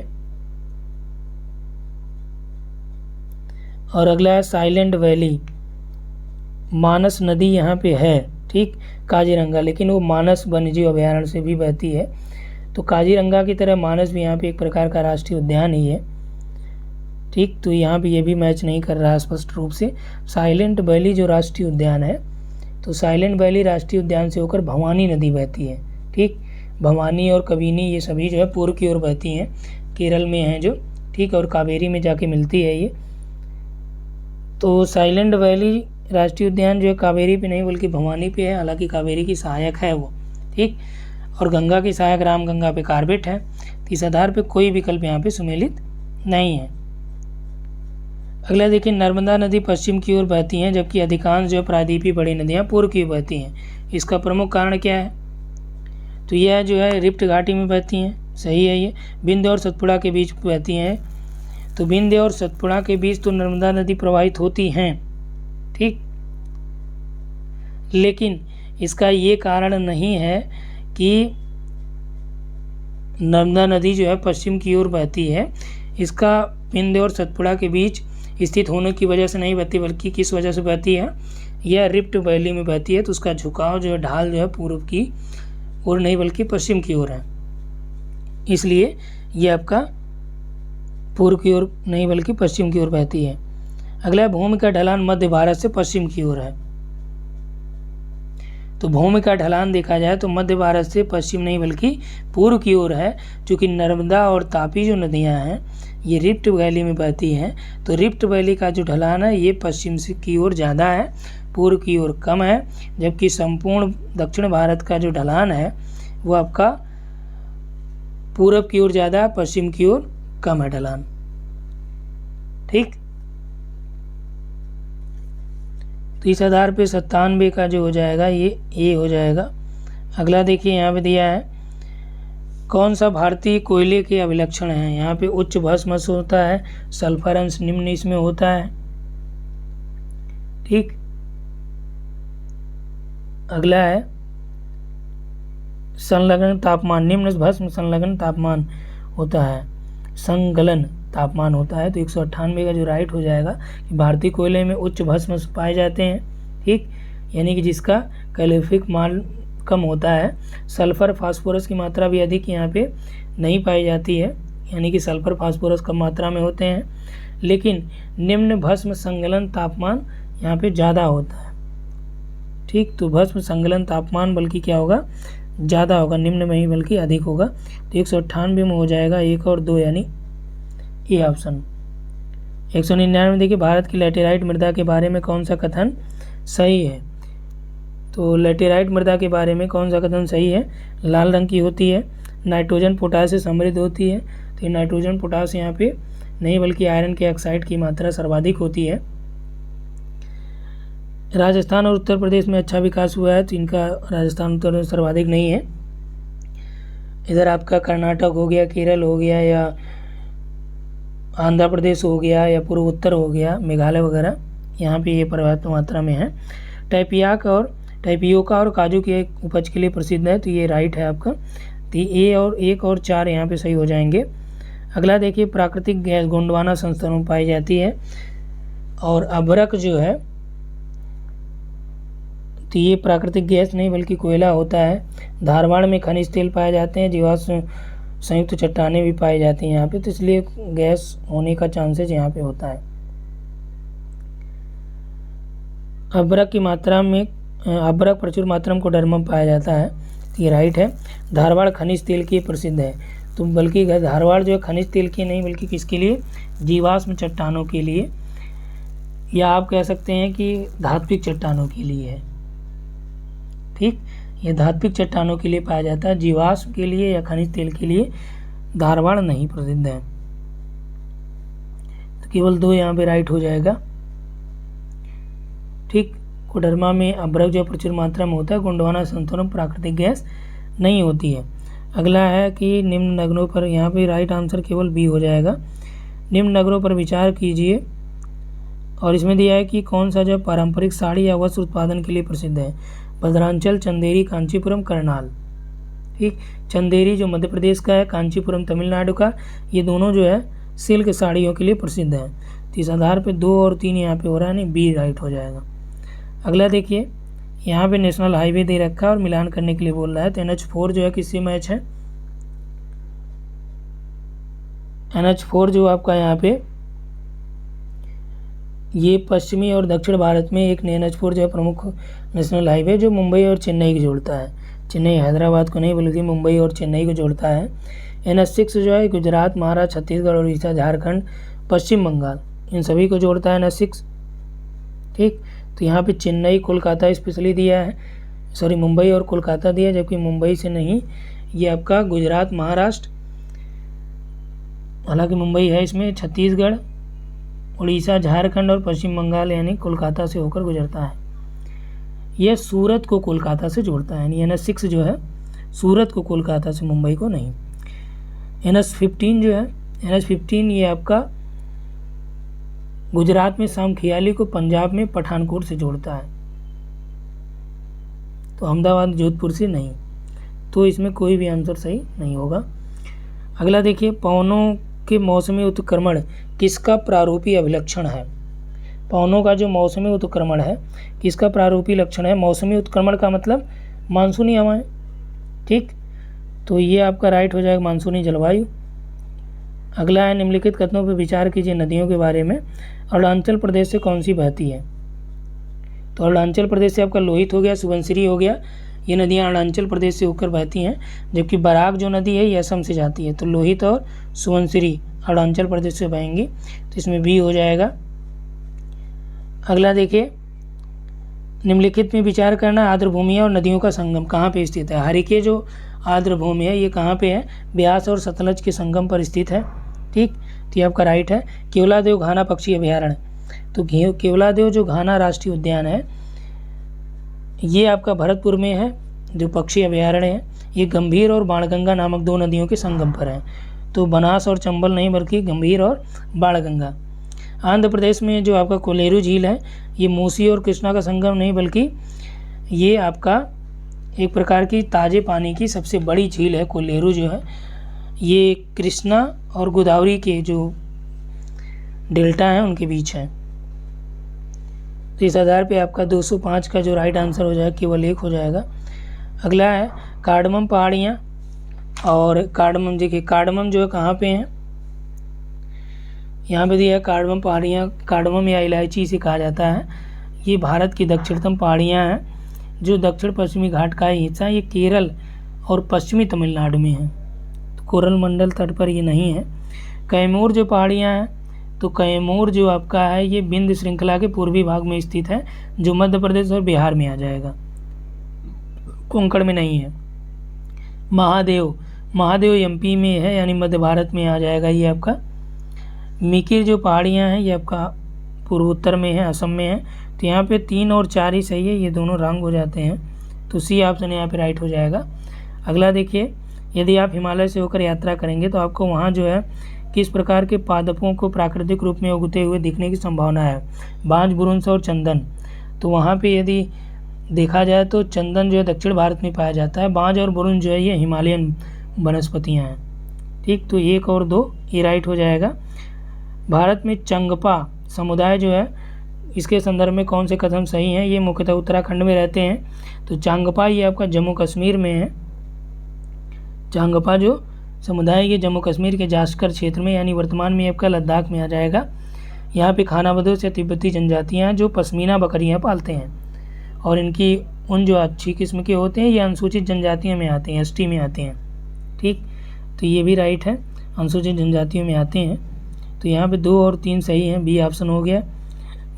और अगला है साइलेंट वैली, मानस नदी यहाँ पे है, ठीक, काजीरंगा, लेकिन वो मानस वन्यजीव अभयारण्य से भी बहती है। तो काजीरंगा की तरह मानस भी यहाँ पे एक प्रकार का राष्ट्रीय उद्यान ही है। ठीक, तो यहाँ पे ये भी मैच नहीं कर रहा स्पष्ट रूप से। साइलेंट वैली जो राष्ट्रीय उद्यान है, तो साइलेंट वैली राष्ट्रीय उद्यान से होकर भवानी नदी बहती है। ठीक, भवानी और कबिनी ये सभी जो है पूर्व की ओर बहती हैं, केरल में हैं जो, ठीक, और कावेरी में जाके मिलती है ये। तो साइलेंट वैली राष्ट्रीय उद्यान जो है कावेरी पे नहीं बल्कि भवानी पे है, हालांकि कावेरी की सहायक है वो। ठीक, और गंगा की सहायक राम गंगा पे कार्बेट है। तो इस आधार पे कोई विकल्प यहाँ पे सुमेलित नहीं है। अगला देखिए, नर्मदा नदी पश्चिम की ओर बहती हैं, जबकि अधिकांश जो प्रायद्वीपीय बड़ी नदियाँ पूर्व की ओर बहती हैं। इसका प्रमुख कारण क्या है। तो यह जो है रिफ्ट घाटी में बहती हैं, सही है ये। विंध्य और सतपुड़ा के बीच बहती हैं, तो विंध्य और सतपुड़ा के बीच तो नर्मदा नदी प्रवाहित होती हैं। ठीक, लेकिन इसका ये कारण नहीं है कि नर्मदा नदी जो है पश्चिम की ओर बहती है। इसका विंध्य और सतपुड़ा के बीच स्थित होने की वजह से नहीं बहती, बल्कि किस वजह से बहती है, यह रिफ्ट वैली में बहती है। तो उसका झुकाव जो है, ढाल जो है पूर्व की ओर नहीं बल्कि पश्चिम की ओर है, इसलिए यह आपका पूर्व की ओर नहीं बल्कि पश्चिम की ओर बहती है। अगला, भूमि का ढलान मध्य भारत से पश्चिम की ओर है। तो भूमि का ढलान देखा जाए तो मध्य भारत से पश्चिम नहीं बल्कि पूर्व की ओर है, क्योंकि नर्मदा और तापी जो नदियां हैं ये रिफ्ट वैली में बहती हैं। तो रिफ्ट वैली का जो ढलान है ये पश्चिम से की ओर ज़्यादा है, पूर्व की ओर कम है, जबकि संपूर्ण दक्षिण भारत का जो ढलान है वो आपका पूर्व की ओर ज़्यादा, पश्चिम की ओर कम है ढलान। ठीक, तो इस आधार पे 97 का जो हो जाएगा ये ए हो जाएगा। अगला देखिए, यहाँ पे दिया है कौन सा भारतीय कोयले के अभिलक्षण हैं। यहाँ पे उच्च भस्म अंश होता है, सल्फर अंश निम्न इसमें होता है। ठीक, अगला है संलग्न तापमान, निम्न भस्म संलग्न तापमान होता है। संगलन तापमान होता है। तो 198 का जो राइट हो जाएगा कि भारतीय कोयले में उच्च भस्म पाए जाते हैं, ठीक, यानी कि जिसका कैलोरीफिक मान कम होता है। सल्फर फास्फोरस की मात्रा भी अधिक यहाँ पे नहीं पाई जाती है, यानी कि सल्फर फास्फोरस कम मात्रा में होते हैं, लेकिन निम्न भस्म संगलन तापमान यहाँ पे ज़्यादा होता है, ठीक। तो भस्म संगलन तापमान बल्कि क्या होगा, ज़्यादा होगा, निम्न में ही बल्कि अधिक होगा। तो 198 में हो जाएगा 1 और 2, यानी ये ऑप्शन। 199 देखिए, भारत की लैटेराइट मृदा के बारे में कौन सा कथन सही है। तो लैटेराइट मृदा के बारे में कौन सा कथन सही है, लाल रंग की होती है, नाइट्रोजन पोटास से समृद्ध होती है। तो ये नाइट्रोजन पोटास यहाँ पे नहीं बल्कि आयरन के ऑक्साइड की मात्रा सर्वाधिक होती है। राजस्थान और उत्तर प्रदेश में अच्छा विकास हुआ है, तो इनका राजस्थान उत्तर प्रदेश सर्वाधिक नहीं है। इधर आपका कर्नाटक हो गया, केरल हो गया, या आंध्र प्रदेश हो गया, या पूर्वोत्तर हो गया, मेघालय वगैरह, यहाँ पे ये पर्याप्त मात्रा में है। टाइपियोका और काजू की एक उपज के लिए प्रसिद्ध है, तो ये राइट है आपका। तो ए और 1 और 4 यहाँ पे सही हो जाएंगे। अगला देखिए, प्राकृतिक गैस गोंडवाना संस्थानों में पाई जाती है, और अभ्रक जो है, तो ये प्राकृतिक गैस नहीं बल्कि कोयला होता है। धारवाड़ में खनिज तेल पाए जाते हैं, जीवाश्म संयुक्त चट्टानें भी पाई जाती हैं यहाँ पे, तो इसलिए गैस होने का चांसेस यहाँ पे होता है। अभ्रक की मात्रा में अभ्रक प्रचुर मात्रा में कोडर्मा पाया जाता है, तो ये राइट है। धारवाड़ खनिज तेल के प्रसिद्ध है, तो बल्कि धारवाड़ जो है खनिज तेल की नहीं बल्कि किसके लिए, जीवाश्म चट्टानों के लिए, या आप कह सकते हैं कि धात्विक चट्टानों के लिए है, ठीक। ये धात्विक चट्टानों के लिए पाया जाता है, जीवाश्म के लिए या खनिज तेल के लिए धारवाड़ नहीं प्रसिद्ध है। तो केवल 2 यहाँ पे राइट हो जाएगा, ठीक। कोडरमा में अभ्रक जो प्रचुर मात्रा में होता है, गोंडवाना संस्थानों में प्राकृतिक गैस नहीं होती है। अगला है कि निम्न नगरों पर, यहाँ पे राइट आंसर केवल बी हो जाएगा। निम्न नगरों पर विचार कीजिए, और इसमें दिया है कि कौन सा जो पारंपरिक साड़ी या वस्त्र उत्पादन के लिए प्रसिद्ध है। भद्रांचल, चंदेरी, कांचीपुरम, करनाल, ठीक। चंदेरी जो मध्य प्रदेश का है, कांचीपुरम तमिलनाडु का, ये दोनों जो है सिल्क साड़ियों के लिए प्रसिद्ध है। तो इस आधार पे 2 और 3 यहाँ पे हो रहा है, नहीं बी राइट हो जाएगा। अगला देखिए, यहाँ पे नेशनल हाईवे दे रखा है और मिलान करने के लिए बोल रहा है। तो NH4 जो है किससे मैच है, NH4 जो आपका यहाँ पे ये पश्चिमी और दक्षिण भारत में एक NH4 जो है प्रमुख नेशनल हाईवे जो मुंबई और चेन्नई को जोड़ता है। चेन्नई हैदराबाद को नहीं बल्कि मुंबई और चेन्नई को जोड़ता है। NH6 जो है गुजरात, महाराष्ट्र, छत्तीसगढ़, उड़ीसा, झारखंड, पश्चिम बंगाल, इन सभी को जोड़ता है NH6, ठीक। तो यहाँ पे चेन्नई कोलकाता स्पेशली दिया है, सॉरी मुंबई और कोलकाता दिया, जबकि मुंबई से नहीं, ये आपका गुजरात, महाराष्ट्र, हालांकि मुंबई है इसमें, छत्तीसगढ़, उड़ीसा, झारखंड और पश्चिम बंगाल यानी कोलकाता से होकर गुजरता है। यह सूरत को कोलकाता से जोड़ता है, यानी NH6 जो है सूरत को कोलकाता से, मुंबई को नहीं। NH15 जो है, NH15 ये आपका गुजरात में सामखियाली को पंजाब में पठानकोट से जोड़ता है, तो अहमदाबाद, जोधपुर से नहीं। तो इसमें कोई भी आंसर सही नहीं होगा। अगला देखिए, पवनों के मौसमी उत्क्रमण किसका प्रारूपी अभिलक्षण है। पवनों का जो मौसमी उत्क्रमण है किसका प्रारूपी लक्षण है। मौसमी उत्क्रमण का मतलब मानसूनी हवाएं, ठीक। तो ये आपका राइट हो जाएगा, मानसूनी जलवायु। अगला है, निम्नलिखित कथनों पर विचार कीजिए नदियों के बारे में। अरुणाचल प्रदेश से कौन सी बहती है। तो अरुणाचल प्रदेश से आपका लोहित हो गया, सुबनसिरी हो गया, ये नदियाँ अरुणाचल प्रदेश से होकर बहती हैं। जबकि बराक जो नदी है ये असम से जाती है। तो लोहित और सुबनसिरी अरुणाचल प्रदेश से बहेंगी, तो इसमें बी हो जाएगा। अगला देखिए, निम्नलिखित में विचार करना, आर्द्र भूमियाँ और नदियों का संगम कहाँ पे स्थित है। हरिके जो आर्द्र भूमि है ये कहाँ पे है, ब्यास और सतलज के संगम पर स्थित है, ठीक। तो ये आपका राइट है। केवलादेव घाना पक्षी अभयारण्य, तो केवलादेव जो घाना राष्ट्रीय उद्यान है ये आपका भरतपुर में है, जो पक्षी अभयारण्य है। ये गंभीर और बाणगंगा नामक 2 नदियों के संगम पर है। तो बनास और चंबल नहीं बल्कि गंभीर और बाणगंगा। आंध्र प्रदेश में जो आपका कोलेरू झील है ये मूसी और कृष्णा का संगम नहीं बल्कि ये आपका एक प्रकार की ताज़े पानी की सबसे बड़ी झील है। कोलेरू जो है ये कृष्णा और गोदावरी के जो डेल्टा हैं उनके बीच है। तो इस आधार पे आपका 205 का जो राइट आंसर हो जाएगा केवल 1 हो जाएगा। अगला है कार्डमम पहाड़ियाँ। और कार्डमम देखिए, कार्डमम जो है कहाँ पे है, यहाँ पे दिया है कार्डमम पहाड़ियाँ। कार्डमम या इलायची इसे कहा जाता है। ये भारत की दक्षिणतम पहाड़ियाँ हैं जो दक्षिण पश्चिमी घाट का हिस्सा है। ये केरल और पश्चिमी तमिलनाडु में है, तो कोरल मंडल तट पर ये नहीं है। कैमूर जो पहाड़ियाँ हैं, तो कैमूर जो आपका है ये विंध्य श्रृंखला के पूर्वी भाग में स्थित है, जो मध्य प्रदेश और बिहार में आ जाएगा, कोंकण में नहीं है। महादेव एमपी में है, यानी मध्य भारत में आ जाएगा ये आपका। मिकिर जो पहाड़ियाँ हैं ये आपका पूर्वोत्तर में है, असम में है। तो यहाँ पे 3 और 4 ही सही है, ये दोनों रंग हो जाते हैं, तो सी ऑप्शन यहाँ पे राइट हो जाएगा। अगला देखिए, यदि आप हिमालय से होकर यात्रा करेंगे तो आपको वहाँ जो है किस प्रकार के पादपों को प्राकृतिक रूप में उगते हुए दिखने की संभावना है, बांज, बुरुंश और चंदन। तो वहाँ पे यदि देखा जाए तो चंदन जो है दक्षिण भारत में पाया जाता है, बांज और बुरुंश जो है ये हिमालयन वनस्पतियाँ हैं। ठीक, तो 1 और 2 ये राइट हो जाएगा। भारत में चंगपा समुदाय जो है, इसके संदर्भ में कौन से कथन सही हैं, ये मुख्यतः उत्तराखंड में रहते हैं। तो चांगपा ये आपका जम्मू कश्मीर में है। चांगपा जो समुदाय ये जम्मू कश्मीर के जास्कर क्षेत्र में, यानी वर्तमान में आपका लद्दाख में आ जाएगा। यहाँ पे खानाबदोश या तिब्बती जनजातियाँ हैं जो पश्मीना बकरियाँ पालते हैं, और इनकी ऊन जो अच्छी किस्म के होते हैं ये अनुसूचित जनजातियों में आते हैं, एसटी में आते हैं। ठीक, तो ये भी राइट है, अनुसूचित जनजातियों में आते हैं। तो यहाँ पे 2 और 3 सही हैं, बी ऑप्शन हो गया।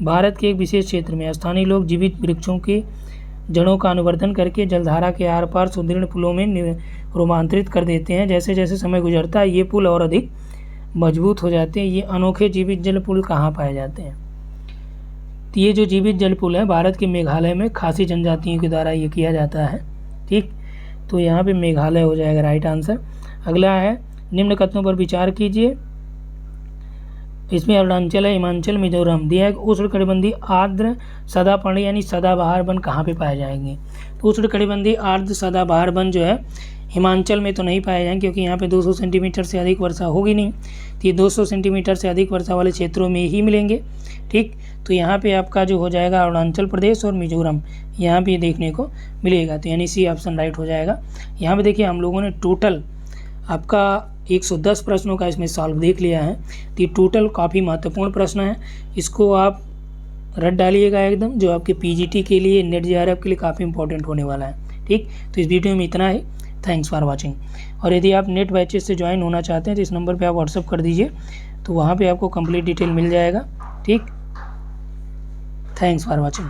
भारत के एक विशेष क्षेत्र में स्थानीय लोग जीवित वृक्षों की जड़ों का अनुवर्धन करके जलधारा के आर पार सुदृढ़ पुलों में रूपांतरित कर देते हैं। जैसे जैसे समय गुजरता है ये पुल और अधिक मजबूत हो जाते हैं। ये अनोखे जीवित जल पुल कहाँ पाए जाते हैं, तो ये जो जीवित जल पुल है भारत के मेघालय में खासी जनजातियों के द्वारा ये किया जाता है। ठीक, तो यहाँ पे मेघालय हो जाएगा राइट आंसर। अगला है निम्न कथनों पर विचार कीजिए। इसमें अरुणाचल है, हिमाचल, मिजोरम दिया है। उष्णकटिबंधीय आर्द्र सदापर्णी यानी सदाबहार वन कहाँ पे पाए जाएंगे, तो उष्णकटिबंधीय आर्द्र सदाबहार वन जो है हिमाचल में तो नहीं पाए जाएंगे, क्योंकि यहाँ पे 200 सेंटीमीटर से अधिक वर्षा होगी नहीं। तो ये 200 सेंटीमीटर से अधिक वर्षा वाले क्षेत्रों में ही मिलेंगे। ठीक, तो यहाँ पे आपका जो हो जाएगा अरुणाचल प्रदेश और मिजोरम, यहाँ पे देखने को मिलेगा। तो यानी सी ऑप्शन राइट हो जाएगा। यहाँ पे देखिए हम लोगों ने टोटल आपका 110 प्रश्नों का इसमें सॉल्व देख लिया है। तो ये टोटल काफ़ी महत्वपूर्ण प्रश्न है, इसको आप रट डालिएगा एकदम, जो आपके पीजीटी के लिए, नेट जेआरएफ के लिए काफ़ी इंपॉर्टेंट होने वाला है। ठीक, तो इस वीडियो में इतना ही। Thanks for watching. और यदि आप नेट बैचेस से ज्वाइन होना चाहते हैं तो इस नंबर पे आप व्हाट्सअप कर दीजिए, तो वहाँ पे आपको कंप्लीट डिटेल मिल जाएगा। ठीक, थैंक्स फॉर वाचिंग।